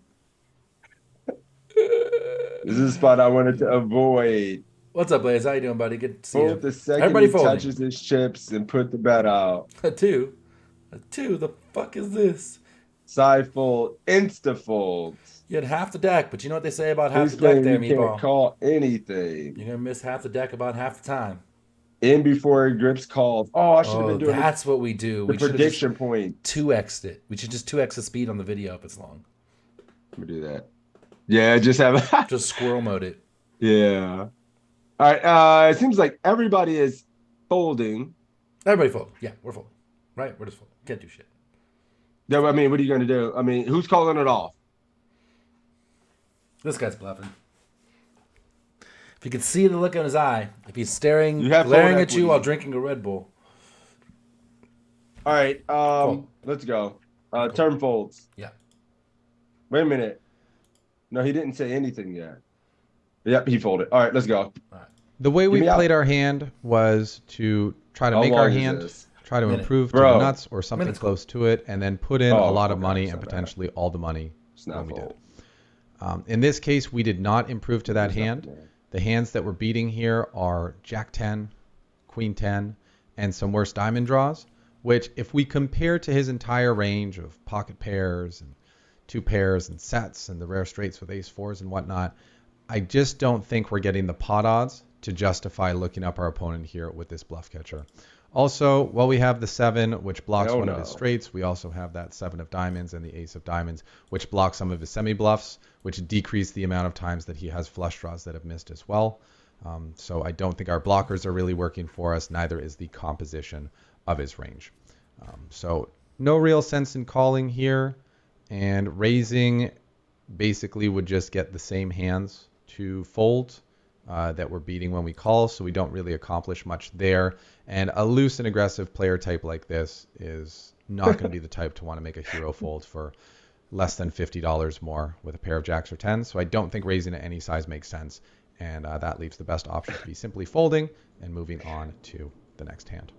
This is a spot I wanted to avoid. What's up, Blaze? How you doing, buddy? Good to see Fold you. the second Everybody he folding. touches his chips and put the bet out. A two. The fuck is this? Side fold, insta fold. You had half the deck, but you know what they say about half He's the deck playing, there, you can't Meatball? call anything. You're going to miss half the deck about half the time. In before he grips calls. Oh, I should have been doing That's what we do. the We should have just prediction point. 2x'd it. We should just 2x the speed on the video if it's long. Let me do that. Yeah, just have Just squirrel mode it. Yeah. All right. It seems like everybody is folding. Everybody fold. Yeah, we're folding. Right? We're just folding. Can't do shit. No, I mean, what are you going to do? I mean, who's calling it off? This guy's bluffing. If you could see the look in his eye, if he's staring, You have glaring fold at you equity. while drinking a Red Bull. All right. Fold. Let's go. Turn folds. Yeah. Wait a minute. No, he didn't say anything yet. Yep, he folded. All right, let's go. The way we me out. played our hand was to try to How make our long is hand, this? try to Minute. improve to Bro. the nuts or something Minute's close to it, and then put in Oh, a lot of okay, money it's and not bad. potentially all the money It's not when we fold. In this case, we did not improve to that hand. The hands that we're beating here are Jack 10, Queen 10, and some worse diamond draws, which if we compare to his entire range of pocket pairs and two pairs and sets and the rare straights with ace fours and whatnot, I just don't think we're getting the pot odds to justify looking up our opponent here with this bluff catcher. Also, while we have the 7, which blocks one of his straights, we also have that 7 of diamonds and the ace of diamonds, which blocks some of his semi-bluffs, which decrease the amount of times that he has flush draws that have missed as well. So I don't think our blockers are really working for us, neither is the composition of his range. So no real sense in calling here, and raising basically would just get the same hands to fold that we're beating when we call, so we don't really accomplish much there. And a loose and aggressive player type like this is not going to be the type to want to make a hero fold for less than $50 more with a pair of jacks or 10s. So I don't think raising at any size makes sense, and that leaves the best option to be simply folding and moving on to the next hand.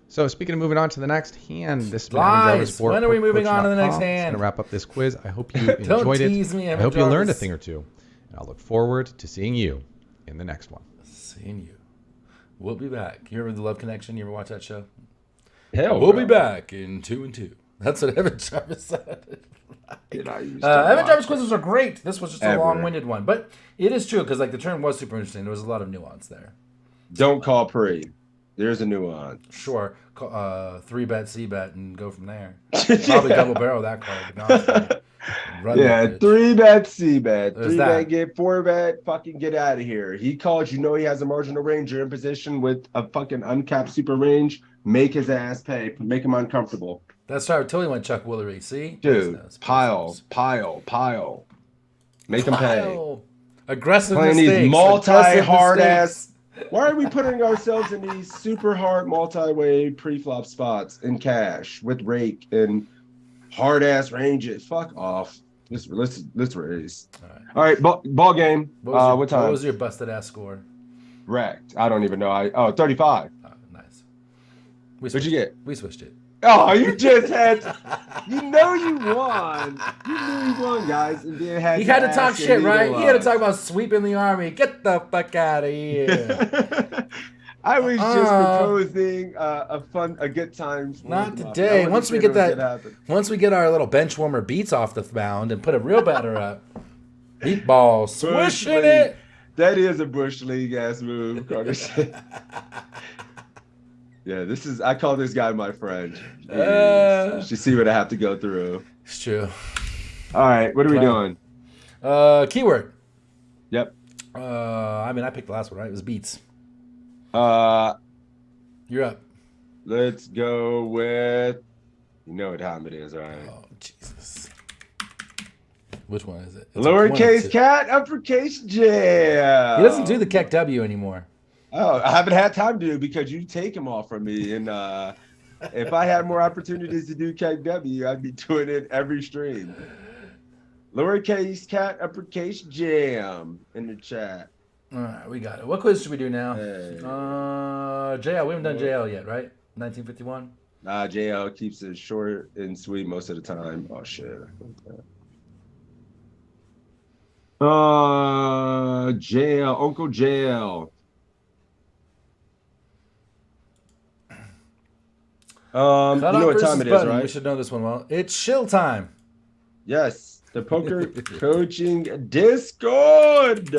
So speaking of moving on to the next hand, this is when are we moving on to the next hand? It's going to wrap up this quiz. I hope you enjoyed it. I hope you learned a thing or two, and I'll look forward to seeing you in the next one. Seeing you. We'll be back. You remember The Love Connection? You ever watch that show? Hell, we'll be back in 2 and 2. That's what Evan Jarvis said. Evan Jarvis quizzes are great. This was just a long-winded one, but it is true because like the term was super interesting. There was a lot of nuance there. Don't call pre. There's a nuance. Sure. 3-bet, C-bet, and go from there. Probably double barrel that card. To be honest with you. Yeah, 3-bet, C-bet. 3-bet, get 4-bet, fucking get out of here. He calls, you know he has a marginal range. You're in position with a fucking uncapped super range. Make his ass pay. Make him uncomfortable. That's right. I totally went Chuck Woolery. See? Dude, pile. Make him pay. Aggressive playing mistakes. These multi-hard ass. Why are we putting ourselves in these super hard multi-way pre-flop spots in cash with rake and hard ass ranges? Fuck off. Let's raise. All right, ball game. What time? What was your busted ass score? Wrecked. I don't even know. 35. Nice. What'd you get? We switched it. Oh, you just had. You know you won. You knew you won, guys. And then he had to talk shit, right? He had to talk about sweeping the army. Get the fuck out of here. I was just proposing a good time. Not today. Once we get our little bench warmer beats off the mound and put a real batter up, beat ball, swishing it. That is a bush league ass move, Carter. Yeah, I call this guy my friend. You should see what I have to go through. It's true. All right, what are we doing? Keyword. Yep. I picked the last one, right? It was beats. You're up. Let's go with, you know what time it is, right? Oh, Jesus. Which one is it? It's lowercase cat, uppercase J. He doesn't do the Keck W anymore. Oh, I haven't had time to because you take him off from me. And if I had more opportunities to do Keck W, I'd be doing it every stream. Lowercase cat, uppercase jam in the chat. All right, we got it. What quiz should we do now? Hey. JL. We haven't done JL yet, right? 1951? Nah, JL keeps it short and sweet most of the time. Oh, shit. JL, Uncle JL. You know what time it is, right? We should know this one well. It's shill time. Yes, the poker coaching Discord.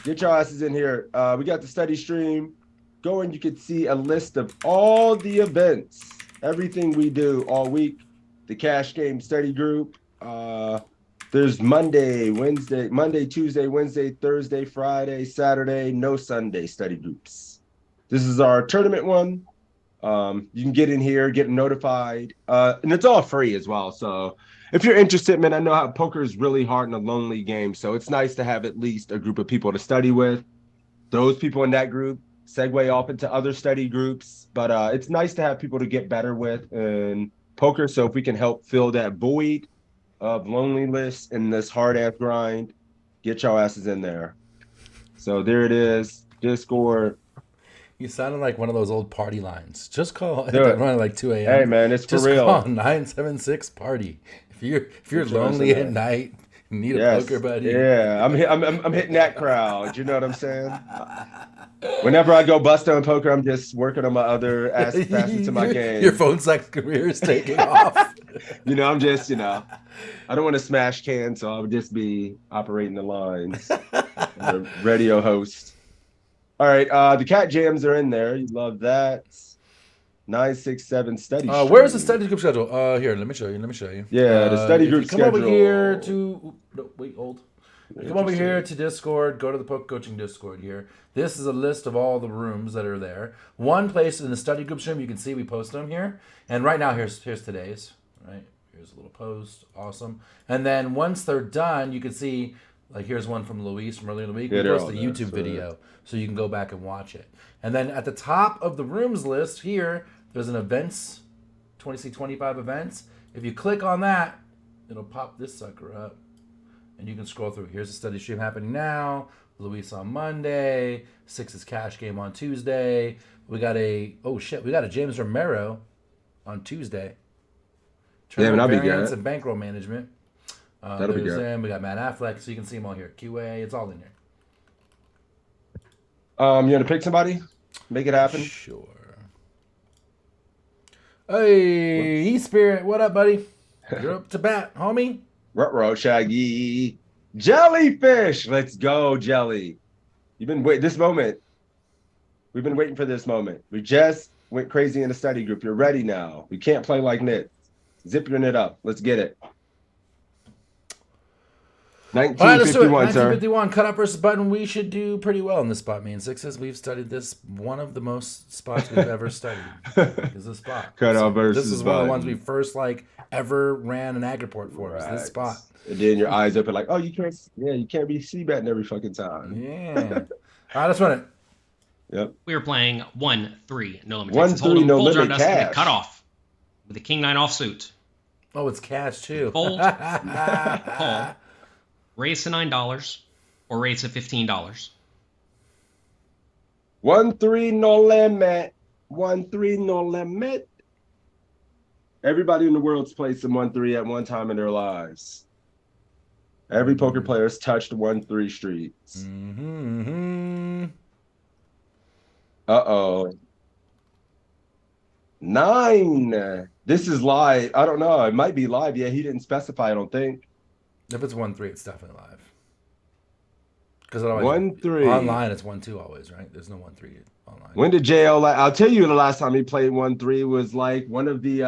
Get your asses in here. We got the study stream. Go and you can see a list of all the events, everything we do all week. The cash game study group. There's Monday, Tuesday, Wednesday, Thursday, Friday, Saturday, no Sunday study groups. This is our tournament one. You can get in here, get notified, and it's all free as well. So if you're interested, man, I know how poker is really hard and a lonely game. So it's nice to have at least a group of people to study with. Those people in that group segue off into other study groups. But it's nice to have people to get better with in poker. So if we can help fill that void of loneliness in this hard-ass grind, get your asses in there. So there it is, Discord. You sounded like one of those old party lines. Just call at like 2 a.m. Hey man, it's for real. Just call 976 party. If you're lonely at night, Need a Yes. poker buddy. Yeah, I'm hitting that crowd. You know what I'm saying? Whenever I go bust on poker, I'm just working on my other facets of my game. Your phone sex career is taking off. I'm just, I don't want to smash cans, so I'll just be operating the lines. The radio host. All right, the cat jams are in there. You love that. 967 study. Where's the study group schedule? Here, let me show you. Yeah, the study group come schedule. over here to hold. Come over here to Discord. Go to the Poke Coaching Discord here. This is a list of all the rooms that are there. One place in the study group stream, you can see we post them here. And right now, here's today's. Right, here's a little post. Awesome. And then once they're done, you can see, like, here's one from Luis from earlier in the week. We post a YouTube video, so you can go back and watch it. And then at the top of the rooms list here, there's an events, 2025 events. If you click on that, it'll pop this sucker up. And you can scroll through. Here's the study stream happening now. Luis on Monday. Six's cash game on Tuesday. We got a James Romero on Tuesday. Yeah, that'll be Variance good. and bankroll management. That'll be good. We got Matt Affleck, so you can see them all here. QA, it's all in here. You want to pick somebody? Make it happen? Sure. Hey, E-Spirit, what up, buddy? You're up to bat, homie. Ruh-roh, Shaggy. Jellyfish! Let's go, Jelly. You've been waiting this moment. We've been waiting for this moment. We just went crazy in the study group. You're ready now. We can't play like Nit. Zip your knit up. Let's get it. 1951, all right, let's do it. sir. 1951, cutoff versus button. We should do pretty well in this spot, me and Sixes. We've studied this, one of the most spots we've ever studied is this spot. Cutoff versus This is one of the ones we first ever ran an ag report for. Is this spot. And then your eyes open like, oh, you can't be C-betting every fucking time. Yeah. All right, let's run it. Yep. We are playing 1-3, no limit. 1-3, no limit cash. Cut off with the king nine offsuit. Oh, it's cash too. Fold, call, raise to $9 or raise to $15. 1-3, no limit. 1-3, no limit. Everybody in the world's played some 1-3 at one time in their lives. Every poker player's touched 1-3 streets. Mm-hmm. Uh-oh. 9. This is live. I don't know. It might be live. Yeah, he didn't specify, I don't think. If it's 1-3, it's definitely live. Because 1-3. Online, it's 1-2 always, right? There's no 1-3 online. When did JL? I'll tell you the last time he played 1-3 was like one of the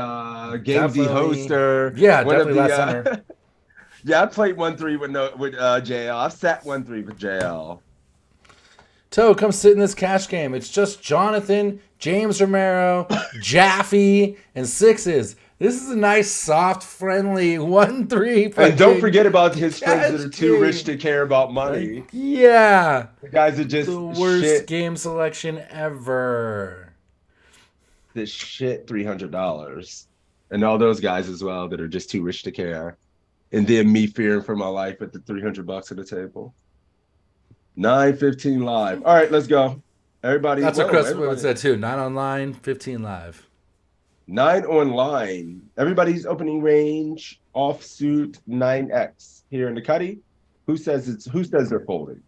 games he hosted. Yeah, one definitely of the, last summer. Yeah, I played 1-3 with JL. I've sat 1-3 with JL. Toe, come sit in this cash game. It's just Jonathan, James Romero, Jaffe, and Sixes. This is a nice, soft, friendly 1-3. And don't forget about his friends that are too rich to care about money. Yeah. The guys are just the worst game selection ever. This shit $300. And all those guys as well that are just too rich to care. And then me fearing for my life at the $300 at the table. 9:15 live. All right, let's go. Everybody. That's what Chris would said too. 9 online, 15 live. 9 online. Everybody's opening range offsuit 9x here in the cutty. Who says they're folding?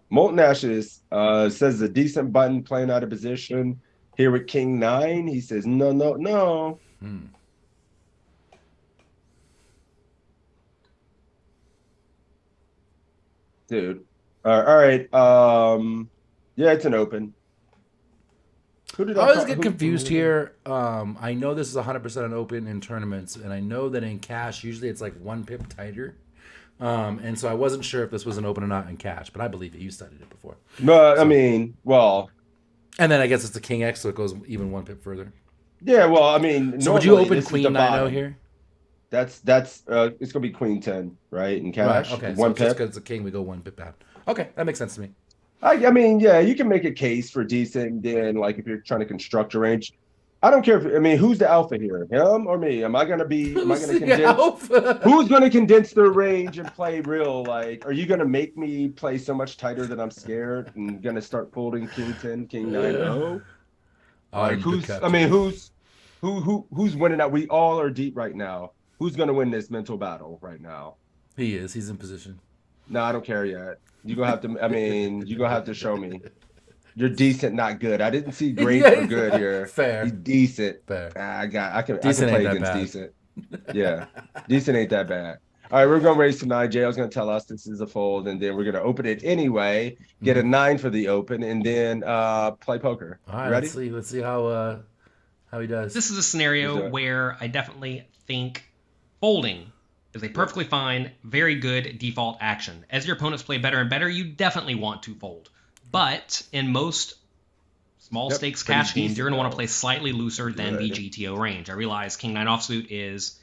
Molten Ashes says a decent button playing out of position here with King 9. He says no. Dude. All right. Yeah, it's an open. I always get confused here. I know this is 100% an open in tournaments, and I know that in cash, usually it's like 1 pip tighter. And so I wasn't sure if this was an open or not in cash, but I believe it. You studied it before. No, I mean, well. And then I guess it's the King X, so it goes even 1 pip further. Yeah, well, I mean. So would you open Queen 9-0 here? That's it's gonna be Queen 10, right? In cash. Right, okay. 1 so pip. Because it's a king, we go 1 pip out. Okay, that makes sense to me. I mean, yeah, you can make a case for decent. Then, like, if you're trying to construct a range, I don't care. Who's the alpha here? Him or me? Am I gonna condense? Who's gonna condense their range and play real? Like, are you gonna make me play so much tighter that I'm scared and gonna start folding King 10, King 9-0? Like, who's winning that? We all are deep right now. Who's gonna win this mental battle right now? He is. He's in position. No, I don't care yet. You're gonna have to. I mean, you're gonna have to show me. You're decent, not good. I didn't see great or good here. Fair. He's decent. Fair. I can Decent play ain't that against bad. decent. Yeah, decent ain't that bad. All right, we're gonna raise to 9. JL's gonna tell us this is a fold, and then we're gonna open it anyway. Get a 9 for the open, and then play poker. All right, You ready? let's see how he does. This is a scenario where I definitely think folding is a perfectly fine, very good default action. As your opponents play better and better, you definitely want to fold. But in most small stakes pretty cash games, decent, you're going to want though. to play slightly looser than the GTO range. I realize King 9 offsuit is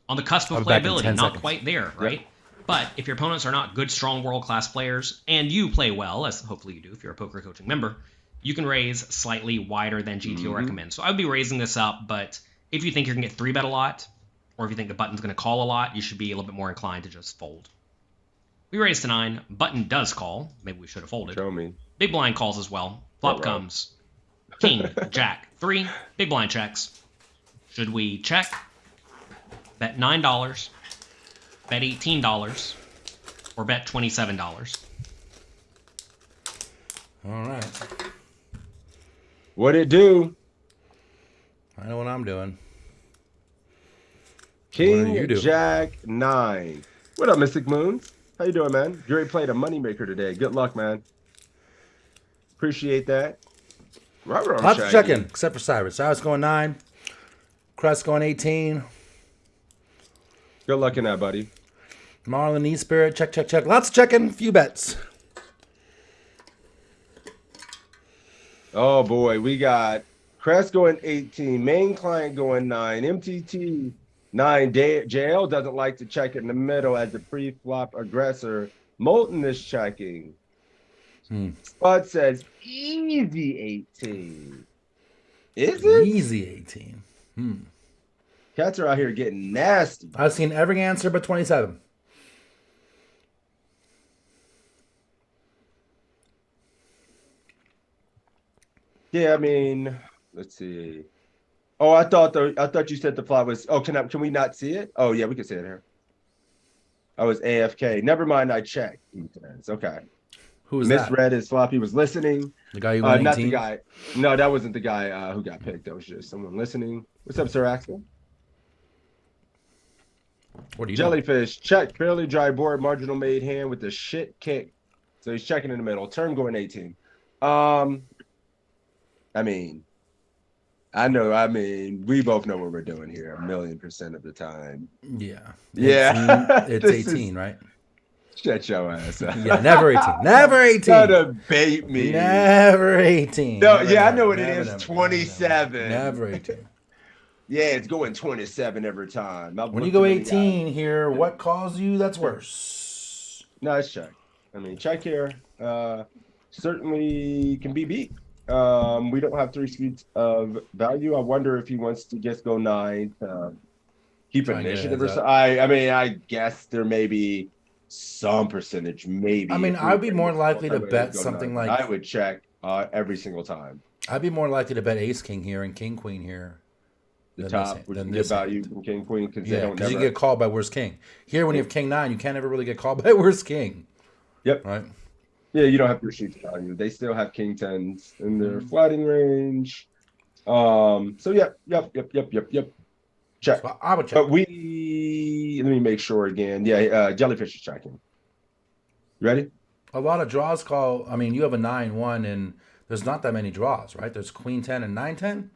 on the cusp I'll of be back in playability, 10 not seconds. quite there, right? But if your opponents are not good, strong, world-class players, and you play well, as hopefully you do if you're a poker coaching member, you can raise slightly wider than GTO recommends. So I would be raising this up, but if you think you're going to get 3-bet a lot, or if you think the button's going to call a lot, you should be a little bit more inclined to just fold. We raise to 9. Button does call. Maybe we should have folded. Show me. Big blind calls as well. Flop right. comes King, Jack, 3. Big blind checks. Should we check? Bet $9. Bet $18. Or bet $27. All right. What it do? I know what I'm doing. What are King you doing? Jack 9. What up, Mystic Moons? How you doing, man? Gary played a moneymaker today. Good luck, man. Appreciate that. Robert, Lots to check in, except for Cyrus. Cyrus going 9. Crest going 18. Good luck in that, buddy. Marlon E Spirit, check. Lots of checking, few bets. Oh boy, we got Crest going 18, main client going 9, MTT 9. JL doesn't like to check in the middle as the pre-flop aggressor. Molten is checking. Spud says easy 18. Is it? Easy 18. Cats are out here getting nasty. I've seen every answer but 27. Yeah, I mean, let's see. Oh, I thought you said the flop was. Oh, can we not see it? Oh yeah, we can see it here. I was AFK. Never mind, I checked. He says. Okay. Who was that? Misread his flop. He was listening. The guy who won 18? Not the guy. No, that wasn't the guy who got picked. That was just someone listening. What's up, Sir Axel? What are you Jellyfish, check. Fairly dry board, marginal made hand with the shit kick. So he's checking in the middle. Term going 18. I mean, we both know what we're doing here 1,000,000% of the time. Yeah. Yeah. It's 18, right? Shut your ass up. Yeah, never 18. Never 18. Try to bait me. Never 18. No, Never, yeah, I never, know what never, it is. never, 27. Never 18. Yeah, it's going 27 every time. When you go 18 here, what calls you? That's worse. No, it's check. I mean, check here certainly can be beat. We don't have 3 suites of value. I wonder if he wants to just go 9 to keep Try and get initiative his or so. I guess there may be some percentage, maybe. I mean, if we I'd be can more get likely to multi-way bet go something 9. like- I would check every single time. I'd be more likely to bet Ace King here and King Queen here. The than top, this, which than can this get hand. value from King Queen because they Yeah, don't because never. you get called by worst king. Here, when you have King 9, you can't ever really get called by worst king. Yep. Right? Yeah, you don't have your sheets value. They still have King 10s in their flatting range. So yep. Check. So I would check. But let me make sure again. Yeah, Jellyfish is checking. You ready? A lot of draws call. I mean, you have a 9-1, and there's not that many draws, right? There's Queen 10 and 9-10.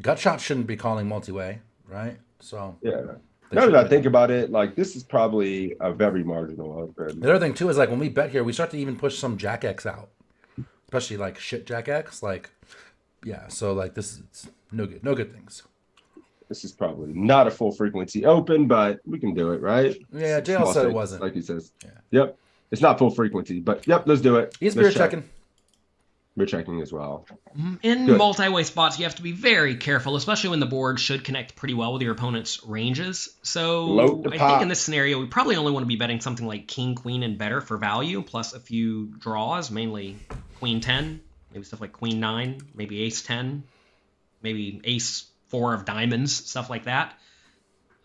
Gut shot shouldn't be calling multi-way, right? So Yeah. Now that I think about it, like this is probably a very marginal open. the other thing too is like when we bet here, we start to even push some Jack X out, especially like shit Jack X. Like, yeah. So like this is no good things. This is probably not a full frequency open, but we can do it, right? Yeah, JL Small said it stakes, wasn't. like he says. Yeah. Yep. It's not full frequency, but yep, let's do it. He's Let's beer check. checking. We're checking as well. In Good. multi-way spots, you have to be very careful, especially when the board should connect pretty well with your opponent's ranges. So Load the I pot. think in this scenario, we probably only want to be betting something like King, Queen, and better for value, plus a few draws, mainly Queen 10, maybe stuff like Queen 9, maybe Ace 10, maybe Ace 4 of diamonds, stuff like that.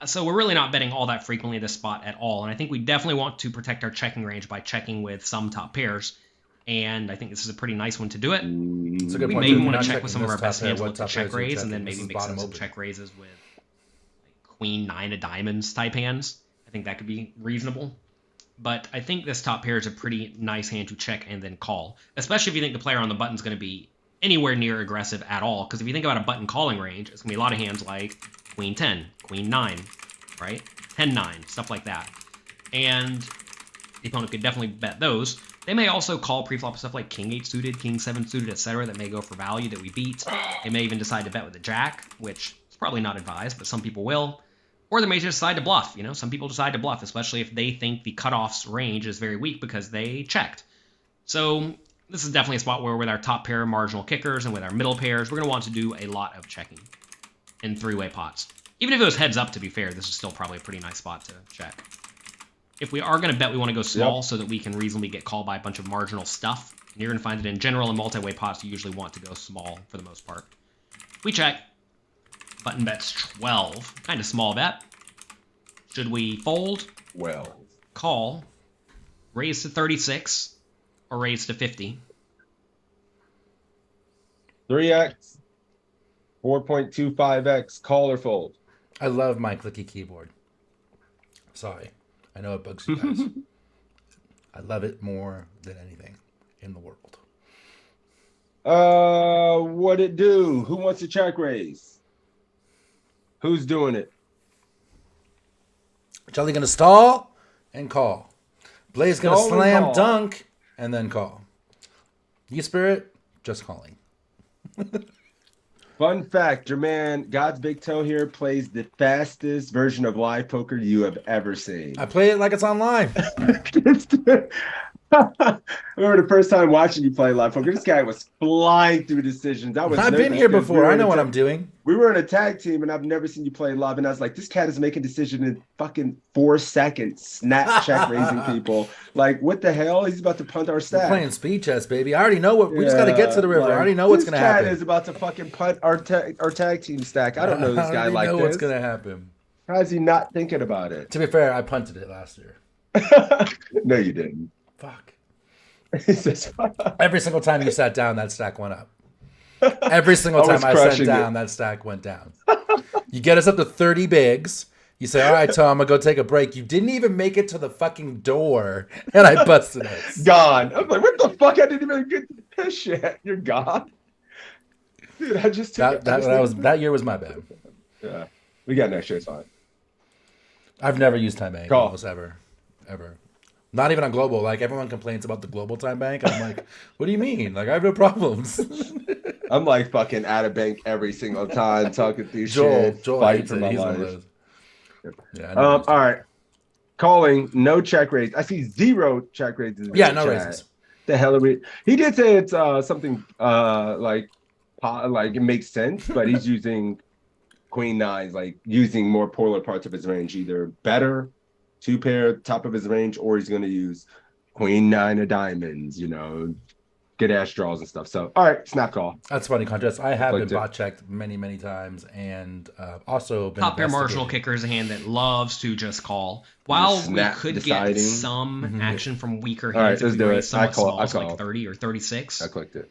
So we're really not betting all that frequently at this spot at all. And I think we definitely want to protect our checking range by checking with some top pairs. And I think this is a point to do it. It's a good We point. may even You're want not to check checking with some of this our best top pair. hands What with the top pairs check are you raise, and checking? then This maybe is mix in bottom some open. check raises with like queen nine of diamonds type hands. I think that could be reasonable. But I think this top pair is a pretty nice hand to check and then call, especially if you think the player on the button is going to be anywhere near aggressive at all. Because if you think about a button calling range, it's going to be a lot of hands like queen 10, queen 9, right? 10-9, stuff like that. And the opponent could definitely bet those. They may also call pre-flop stuff like king 8 suited, king 7 suited, etc. that may go for value that we beat. They may even decide to bet with the jack, which is probably not advised, but some people will. Or they may just decide to bluff. Some people decide to bluff, especially if they think the cutoff's range is very weak because they checked. So this is definitely a spot where with our top pair marginal kickers and with our middle pairs, we're going to want to do a lot of checking in three-way pots. Even if it was heads up, to be fair, this is still probably a pretty nice spot to check. If we are going to bet, we want to go small so that we can reasonably get called by a bunch of marginal stuff. And you're going to find that in general in multi-way pots, you usually want to go small for the most part. We check. Button bet's 12. Kind of small bet. Should we fold? Well, Call. Raise to 36. Or raise to 50. 3x, 4.25x, call or fold. I love my clicky keyboard. Sorry. I know it bugs you guys. I love it more than anything in the world. What it do? Who wants a check raise? Who's doing it? Jelly gonna stall and call. Blaze gonna Stall and slam call. dunk and then call. You Spirit, just calling. Fun fact, your man GodsBigToe here plays the fastest version of live poker you have ever seen. I play it like it's online. I remember the first time watching you play live poker. This guy was flying through decisions. I was I've been nervous here because before. I know what I'm doing. We were in a tag team, and I've never seen you play live. And I was like, this cat is making decisions in fucking 4 seconds, snap check raising people. Like, what the hell? He's about to punt our We're stack. playing speed chess, baby. I already know what. We just got to get to the river. I already know what's gonna This happen. cat is about to fucking punt our tag team stack. I don't know this guy already like know this. what's gonna happen. How is he not thinking about it? To be fair, I punted it last year. No, you didn't. Fuck. He says, Every single time you sat down, that stack went up. Every single I was time I sat crushing down, that stack went down. You get us up to 30 bigs. You say, all right, Tom, I'm going to go take a break. You didn't even make it to the fucking door, and I busted us. gone. I was like, what the fuck? I didn't even get to this shit. You're gone. Dude, I just took That year was my bad. Yeah. We got next year, it's fine. I've never used time bank, Call. almost ever. Not even on global. Like, everyone complains about the global time bank. I'm like, what do you mean? Like, I have no problems. I'm like fucking out of bank every single time, talking through Joel fighting hates for it. my He's one of life. those. Yeah, I never used All right. Calling, no check raise. I see 0 check raises. in Yeah, the no chat. raises. The hell are we? He did say it's something like it makes sense, but he's using queen nines, like using more polar parts of his range, either better, 2 pair, top of his range, or he's going to use queen 9 of diamonds, good ass draws and stuff. So, all right, snap call. That's funny, Contest. I have been Clicked it. bot checked many, many times, and also been Top pair marginal investigated. kicker is a hand that loves to just call. While we snap could deciding. get some action from weaker All right, hands if let's we do raise it. somewhat small, I so like call. 30 or 36. I clicked it.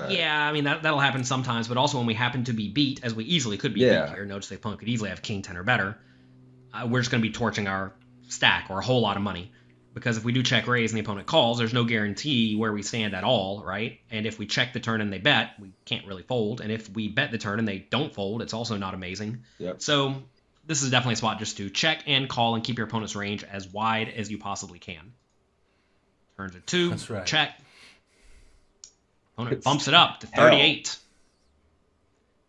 Yeah, I mean, that'll happen sometimes, but also when we happen to be beat, as we easily could be Yeah. beat here, notice the opponent could easily have king 10 or better, we're just going to be torching our stack or a whole lot of money. Because if we do check raise and the opponent calls, there's no guarantee where we stand at all, right? And if we check the turn and they bet, we can't really fold. And if we bet the turn and they don't fold, it's also not amazing. Yep. So this is definitely a spot just to check and call and keep your opponent's range as wide as you possibly can. Turns at 2, That's right. check. Opponent bumps it up to 38.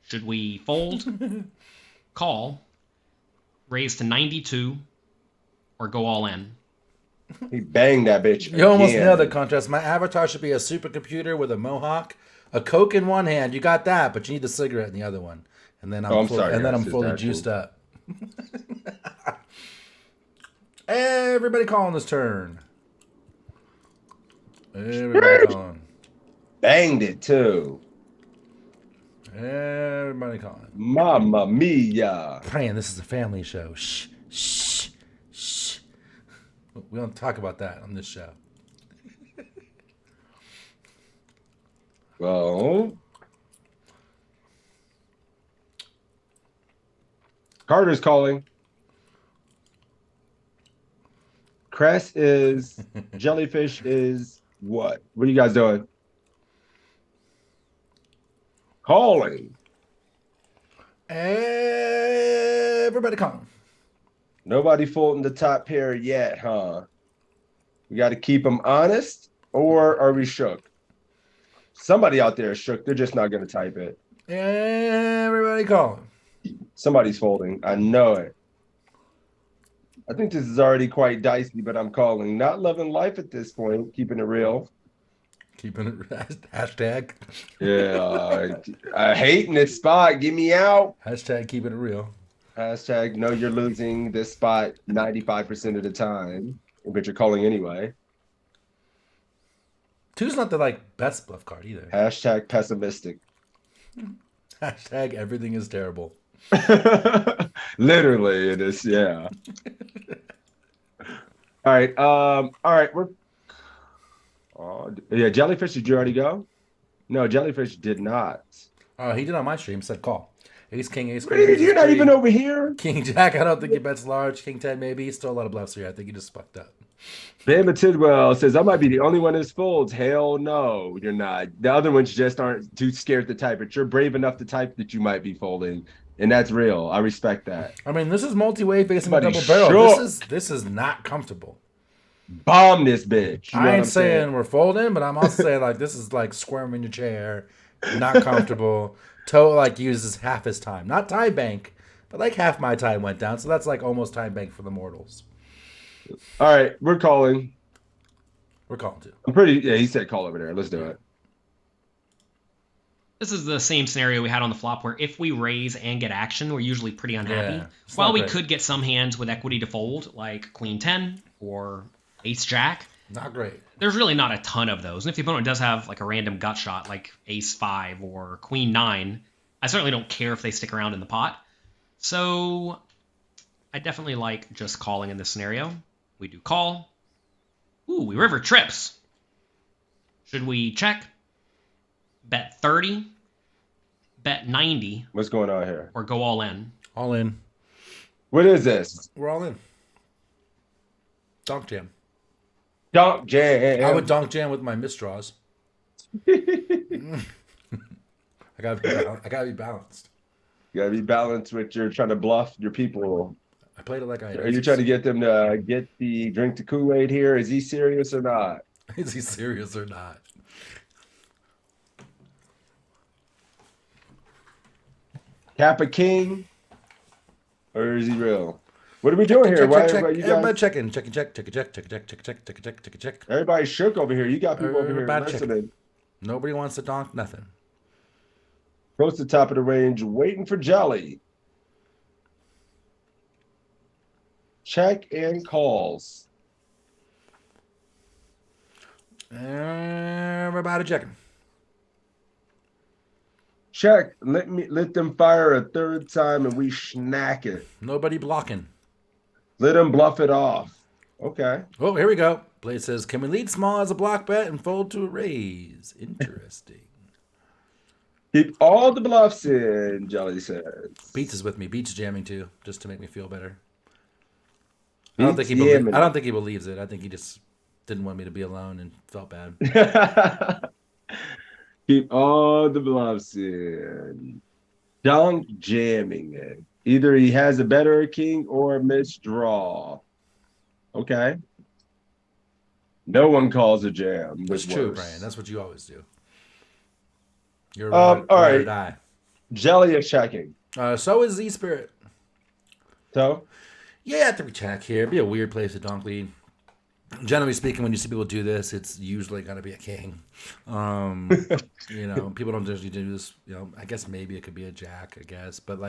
Should we fold, call, raise to 92, or go all in? He banged that bitch. You almost again. nailed it, Contest. My avatar should be a supercomputer with a mohawk, a Coke in one hand. You got that, but you need the cigarette in the other one. And then I'm sorry, and then guys. I'm It's fully actual- juiced up. Everybody calling this turn. Everybody calling. Banged it too. Everybody calling. Mamma mia. Brian, this is a family show. Shh, shh, shh. We don't talk about that on this show. Well, Carter's calling. Cress is. Jellyfish is what? What are you guys doing? Calling. Everybody calling. Nobody folding the top pair yet, huh? We got to keep them honest, or are we shook? Somebody out there is shook. They're just not going to type it. Everybody calling. Somebody's folding. I know it. I think this is already quite dicey, but I'm calling. Not loving life at this point. Keeping it real. Keeping it hashtag. Yeah. I hating this spot. Get me out. Hashtag keeping it real. Hashtag know you're losing this spot 95% of the time, but you're calling anyway. 2's not the best bluff card either. Hashtag pessimistic. Hashtag everything is terrible. Literally, it is. Yeah. All right. We're. Yeah, Jellyfish. Did you already go? No, Jellyfish did not. He did on my stream. Said call. Ace King, Ace What are Queen. you- You're not even over here. King Jack. I don't think he bets large. King 10 maybe. He's still a lot of bluffs here. I think he just fucked up. Bama Tidwell says I might be the only one that folds. Hell no, you're not. The other ones just aren't too scared to type it. You're brave enough to type that you might be folding, and that's real. I respect that. I mean, this is multi-way facing a Somebody double barrel. shook. This is not comfortable. Bomb this bitch. You know I what ain't I'm saying we're folding, but I'm also saying this is squirming your chair, not comfortable. Toe uses half his time, not time bank, but half my time went down, so that's almost time bank for the mortals. All right, we're calling. We're calling too. I'm pretty. Yeah, he said call over there. Let's do it. This is the same scenario we had on the flop where if we raise and get action, we're usually pretty unhappy. Yeah, it's While not we great. could get some hands with equity to fold, like Queen 10 or Ace Jack, Not great. there's really not a ton of those. And if the opponent does have a random gut shot like Ace 5 or Queen 9, I certainly don't care if they stick around in the pot. So I definitely like just calling in this scenario. We do call. Ooh, we river trips. Should we check? Bet 30? Bet 90? What's going on here? Or go all in? All in. What is this? We're all in. Donk jam. Donk jam. I would donk jam with my misdraws. I gotta be balanced. You gotta be balanced with your trying to bluff your people. I played it like I. Are you trying to get them to get the drink the Kool-Aid here? Is he serious or not? Is he serious or not? Kappa King, or is he real? What are we doing here? Why everybody, you Everybody guys, checking. Check. everybody's shook over here. You got people over here Everybody checking. listening. Nobody wants to donk nothing. Close to the top of the range, waiting for Jelly. Check and calls. Everybody checking. Check. Let them fire a third time and we snack it. Nobody blocking. Let them bluff it off. Okay. Oh, here we go. Blade says, can we lead small as a block bet and fold to a raise? Interesting. Keep all the bluffs in, Jelly says. Beats is with me. Beats jamming too, just to make me feel better. Beats I don't think he believes it. I think he just didn't want me to be alone and felt bad. Keep all the bluffs in. Donk jamming it. Either he has a better king or a misdraw. Okay. No one calls a jam. That's with true, worse. Brian. That's what you always do. You're all ride right. or die. Jelly is checking. So is Z Spirit. So? Yeah, I have to recheck here. It'd be a weird place to donk lead. Generally speaking, when you see people do this, it's usually going to be a king. People don't usually do this. I guess maybe it could be a jack, I guess. But,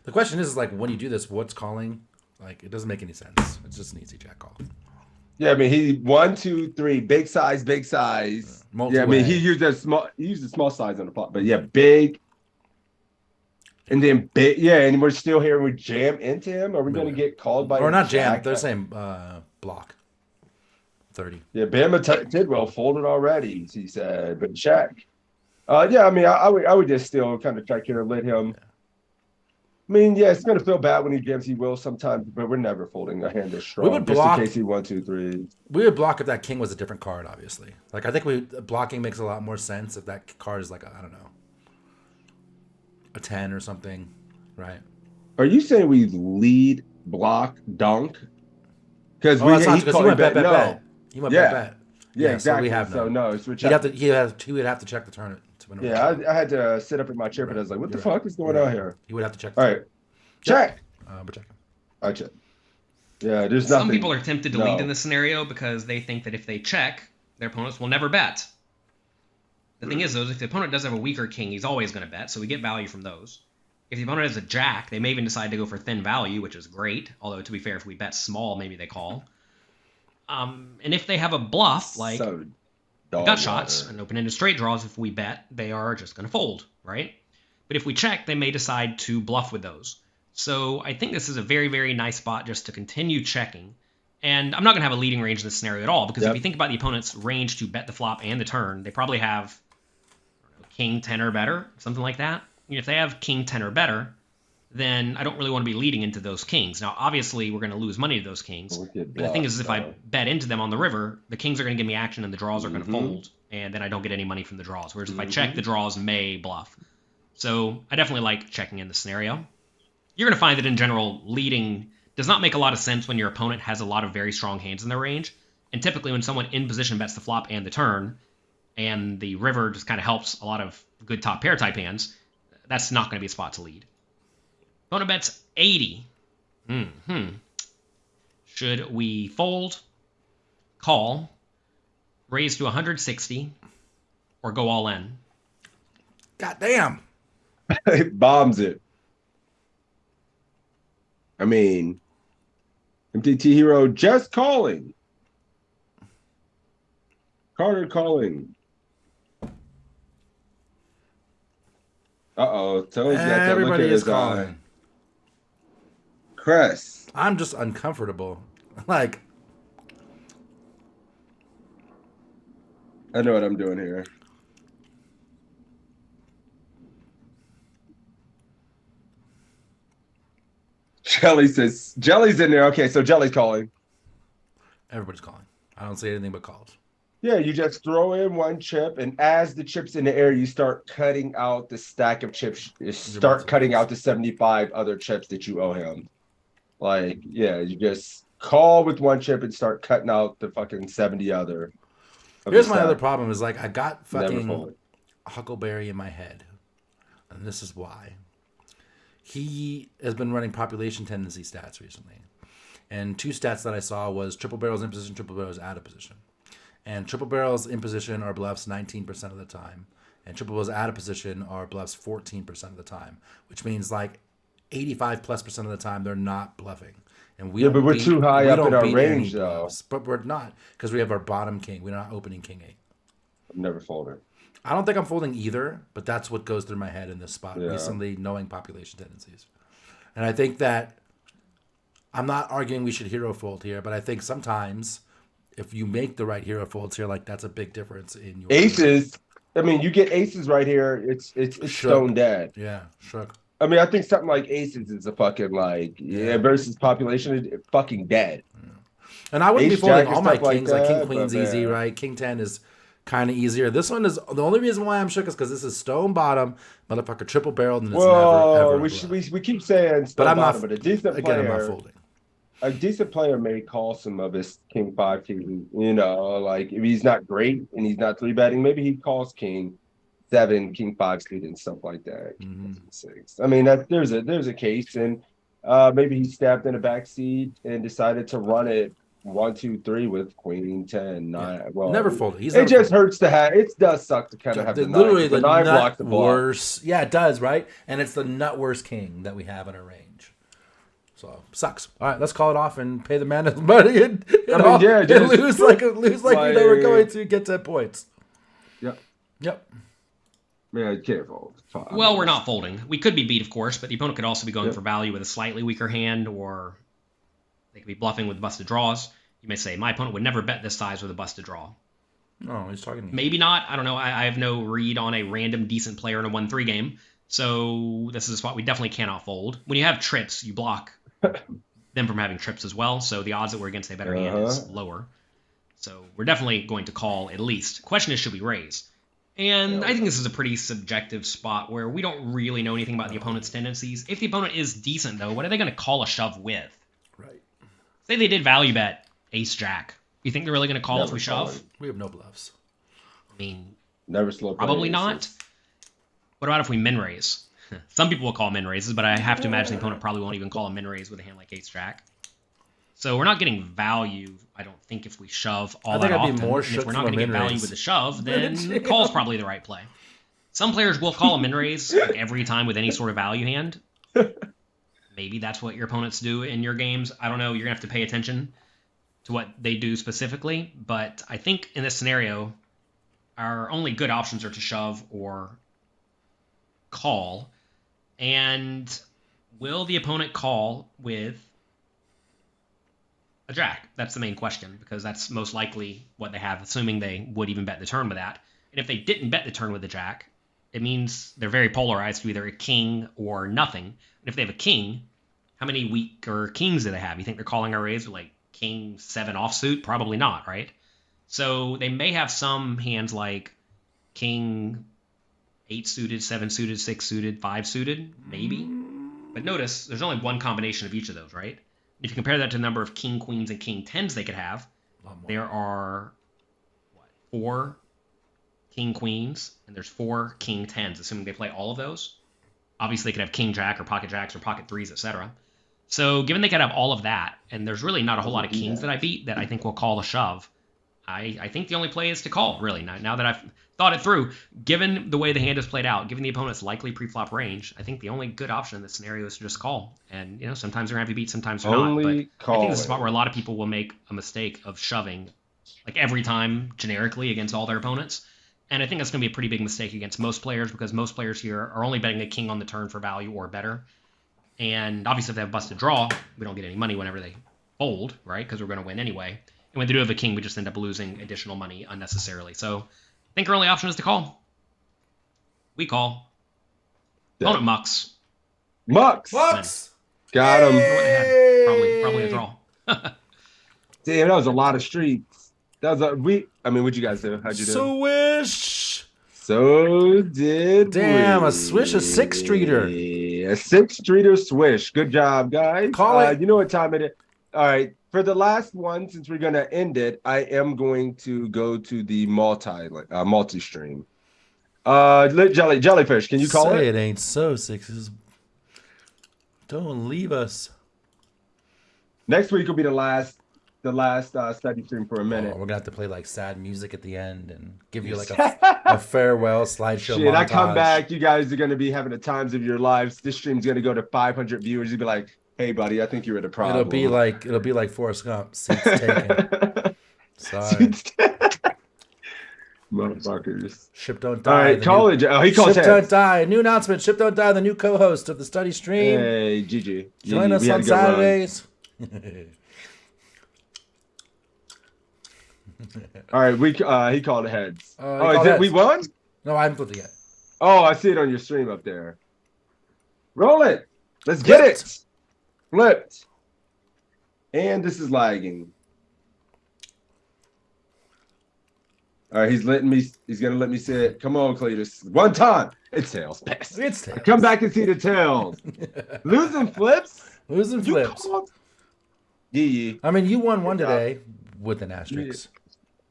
the question is, when you do this, what's calling? It doesn't make any sense. It's just an easy jack call. Yeah, I mean, he 1, 2, 3, big size. Multi-way. Yeah, I mean, he used a small size on the pot, but yeah, big And then and we're still here. We jam into him. Are we going to get called by? Or a not jam? jack? They're saying block. 30. Yeah, Bama Tidwell folded already. He said, but check. Yeah, I mean, I would just still kind of check here and let him. Yeah. I mean, yeah, it's going to feel bad when he jams. He will sometimes, but we're never folding a hand this strong. We would block. Just in case he 1, 2, 3. We would block if that king was a different card, obviously. Like, I think blocking makes a lot more sense if that card is like, I don't know, a 10 or something, right? Are you saying we lead, block, dunk? Because he went bet. He went bet. Yeah, exactly. So we have no. So no, switch he would have to check the turn to win. Yeah, I had to sit up in my chair, but I was like, "What the fuck is going on here?" He would have to check. All right, check. We're checking. I check. Yeah, there's Some nothing. people are tempted to lead in this scenario because they think that if they check, their opponents will never bet. The thing is, though, if the opponent does have a weaker king, he's always going to bet, so we get value from those. If the opponent has a jack, they may even decide to go for thin value, which is great. Although, to be fair, if we bet small, maybe they call. And if they have a bluff, like gut shots and open-ended straight draws, if we bet, they are just going to fold, right? But if we check, they may decide to bluff with those. So I think this is a very, very nice spot just to continue checking. And I'm not going to have a leading range in this scenario at all, because if you think about the opponent's range to bet the flop and the turn, they probably have king 10 or better, something like that. If they have king 10 or better, then I don't really want to be leading into those kings. Now, obviously, we're going to lose money to those kings. But the thing is if I bet into them on the river, the kings are going to give me action and the draws are going to fold, and then I don't get any money from the draws. Whereas if I check, the draws may bluff. So I definitely like checking in the scenario. You're going to find that in general, leading does not make a lot of sense when your opponent has a lot of very strong hands in their range. And typically when someone in position bets the flop and the turn, and the river just kind of helps a lot of good top pair type hands, that's not going to be a spot to lead. Opponent bets 80. Should we fold, call, raise to 160, or go all in? God damn. It bombs it. I mean, MTT Hero just calling. Carter calling. Toad's got that Everybody look at is his calling. eye. Chris. I'm just uncomfortable. Like, I know what I'm doing here. Jelly says, Jelly's in there. Okay, so Jelly's calling. Everybody's calling. I don't see anything but calls. Yeah, you just throw in one chip, and as the chip's in the air, you start cutting out the stack of chips. You start cutting out the 75 other chips that you owe him. Like, yeah, you just call with one chip and start cutting out the fucking 70 other. Here's my other problem is, like, I got fucking Huckleberry in my head. And this is why. He has been running population tendency stats recently. And two stats that I saw was triple barrels in position, triple barrels out of position. And triple barrels in position are bluffs 19% of the time. And triple barrels out of position are bluffs 14% of the time. Which means like 85+% of the time they're not bluffing. And we but we're too high up in our range though. Bluffs, but we're not, because we have our bottom king. We're not opening king 8. I'm never folding. I don't think I'm folding either, but that's what goes through my head in this spot recently, knowing population tendencies. And I think that I'm not arguing we should hero fold here, but I think sometimes if you make the right hero folds here, like that's a big difference in your aces. I mean, you get aces right here. It's stone dead. Yeah, shook. I mean, I think something like aces is a fucking versus population is fucking dead. Yeah. And I wouldn't be folding all my kings. Like king queen's but, easy, right? King 10 is kind of easier. This one is the only reason why I'm shook is because this is stone bottom, motherfucker, triple barreled, and it's never ever. We keep saying stone but I'm bottom, not. But a decent again, player, I'm not folding. A decent player may call some of his king 5, king. You know, like if he's not great and he's not 3-betting, maybe he calls king 7, king 5 suit and stuff like that. Mm-hmm. 6. I mean, there's a case, and maybe he stabbed in a backseat and decided to run it 1, 2, 3 with queen 10, 9. Yeah. Well, never folded. It just hurts to have. It does suck to kind of have the literally the nut block the block. worst. Yeah, it does, right? And it's the nut worst king that we have in our range. So sucks. All right, let's call it off and pay the man his money and lose like we know we're going to get 10 points. Yep. Yep. Man, you can't fold. Well, we're not folding. We could be beat, of course, but the opponent could also be going for value with a slightly weaker hand, or they could be bluffing with busted draws. You may say, my opponent would never bet this size with a busted draw. No, he's talking to you. Maybe not. I don't know. I have no read on a random decent player in a 1-3 game. So this is a spot we definitely cannot fold. When you have trips, you block them from having trips as well. So the odds that we're against a better hand is lower. So we're definitely going to call at least. Question is, should we raise? And I think this is a pretty subjective spot where we don't really know anything about the opponent's tendencies. If the opponent is decent, though, what are they going to call a shove with? Right. Say they did value bet ace-jack. You think they're really going to call if we shove? We have no bluffs. I mean, never slow. Probably not. What about if we min raise? Some people will call min raises, but I have to imagine the opponent probably won't even call a min raise with a hand like ace-jack. So we're not getting value, I don't think, if we shove all that often. And if we're not going to get value with the shove, then call's probably the right play. Some players will call a min raise like every time with any sort of value hand. Maybe that's what your opponents do in your games. I don't know. You're going to have to pay attention to what they do specifically. But I think in this scenario, our only good options are to shove or call. And will the opponent call with a jack? That's the main question, because that's most likely what they have, assuming they would even bet the turn with that. And if they didn't bet the turn with the jack, it means they're very polarized to either a king or nothing. And if they have a king, how many weaker kings do they have? You think they're calling our raise with like king 7 offsuit? Probably not, right? So they may have some hands like king 8 suited, 7 suited, 6 suited, 5 suited, maybe. But notice, there's only one combination of each of those, right? If you compare that to the number of king queens and king 10s they could have, there are 4 king queens and there's 4 king 10s, assuming they play all of those. Obviously, they could have king jack or pocket jacks or pocket 3s, etc. So given they could have all of that, and there's really not a whole lot of kings that I beat that I think will call a shove, I think the only play is to call, really. Now that I've thought it through, given the way the hand is played out, given the opponent's likely pre-flop range, I think the only good option in this scenario is to just call. And, you know, sometimes they're going to have to beat, sometimes they're not. But I think this is a spot where a lot of people will make a mistake of shoving, like every time, generically, against all their opponents. And I think that's going to be a pretty big mistake against most players, because most players here are only betting a king on the turn for value or better. And obviously, if they have a busted draw, we don't get any money whenever they fold, right? Because we're going to win anyway. And when they do have a king, we just end up losing additional money unnecessarily. So I think our only option is to call. We call. Opponent mucks. Mucks! Got him. Probably a draw. Damn, that was a lot of streaks. That was what'd you guys do? How'd you do? Swish! So did Damn, we. a swish, a 6-streeter. A 6-streeter swish. Good job, guys. Call it. You know what time it is. All right. For the last one, since we're going to end it, I am going to go to the multi-stream. Jellyfish, can you call it? Say it ain't so, Sixes. Don't leave us. Next week will be the last study stream for a minute. We're going to have to play like sad music at the end and give you like a farewell slideshow montage. I come back, you guys are going to be having the times of your lives. This stream's going to go to 500 viewers. You'll be like, hey, buddy, I think you're at a problem. It'll be like Forrest Gump. Seats taken. Sorry. Motherfuckers. Ship Don't Die. All right, college. He calls Ship Don't Die. New announcement. Ship Don't Die, the new co-host of the study stream. Hey, GG. Join us on Saturdays. All right, he called heads. We won? No, I haven't flipped it yet. Oh, I see it on your stream up there. Roll it. Let's get it. Flipped. And this is lagging. All right, he's gonna let me see it. Come on, Cletus. One time. It's tails. Pass. It's tails. Come back and see the tails. Losing flips? Losing flips. Yee. I mean, you won one today with an asterisk.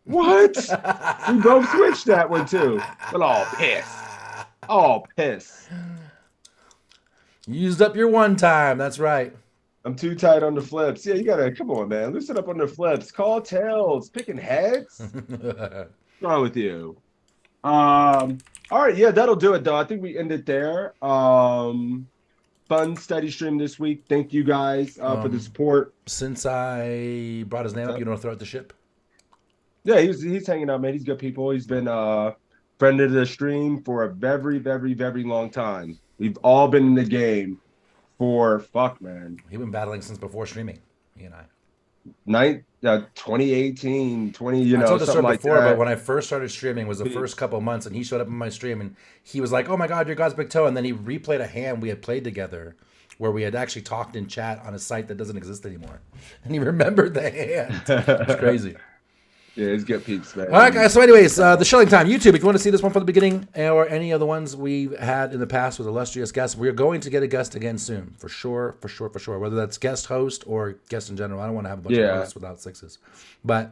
What? We both switched that one too. But all piss. You used up your one time. That's right. I'm too tight on the flips. Yeah, you gotta come on, man. Loosen up on the flips. Call tails. Picking heads. What's wrong with you? All right, yeah, that'll do it though. I think we end it there. Fun study stream this week. Thank you guys for the support. Since I brought his name up, you don't throw out the ship? Yeah, he's hanging out, man. He's good people. He's been friend of the stream for a very, very, very long time. We've all been in the game for man. We've been battling since before streaming, he and I. 2018, 20, I told this something story like before, that. but when I first started streaming was the first couple of months, and he showed up in my stream, and he was like, "Oh my God, you're God's Big Toe," and then he replayed a hand we had played together, where we had actually talked in chat on a site that doesn't exist anymore, and he remembered the hand. It's crazy. Yeah, it's good peeps, man. All right, guys. So, anyways, the Shilling Time YouTube. If you want to see this one from the beginning or any of the ones we've had in the past with illustrious guests, we're going to get a guest again soon, for sure. Whether that's guest host or guest in general. I don't want to have a bunch of hosts without sixes, but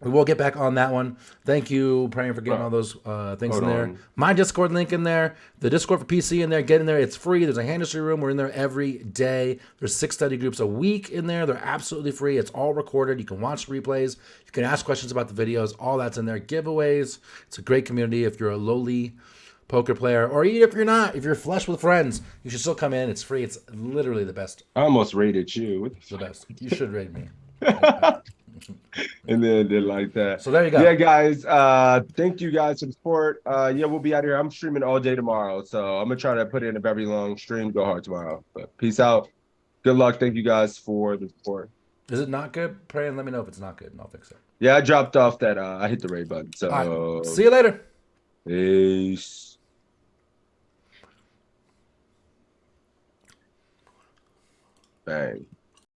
we will get back on that one. Thank you, Praying, for getting all those things in there. My Discord link in there. The Discord for PC in there. Get in there. It's free. There's a hand history room. We're in there every day. There's 6 study groups a week in there. They're absolutely free. It's all recorded. You can watch replays. You can ask questions about the videos. All that's in there. Giveaways. It's a great community. If you're a lowly poker player, or even if you're not, if you're flush with friends, you should still come in. It's free. It's literally the best. I almost rated you. It's the best. You should rate me. And then did like that. So there you go. Yeah, guys. Thank you guys for the support. Yeah, we'll be out here. I'm streaming all day tomorrow, so I'm gonna try to put in a very long stream. Go hard tomorrow. But peace out. Good luck. Thank you guys for the support. Is it not good? Pray and let me know if it's not good, and I'll fix it. Yeah, I dropped off that. I hit the raid button. So all right. See you later. Peace. Bang.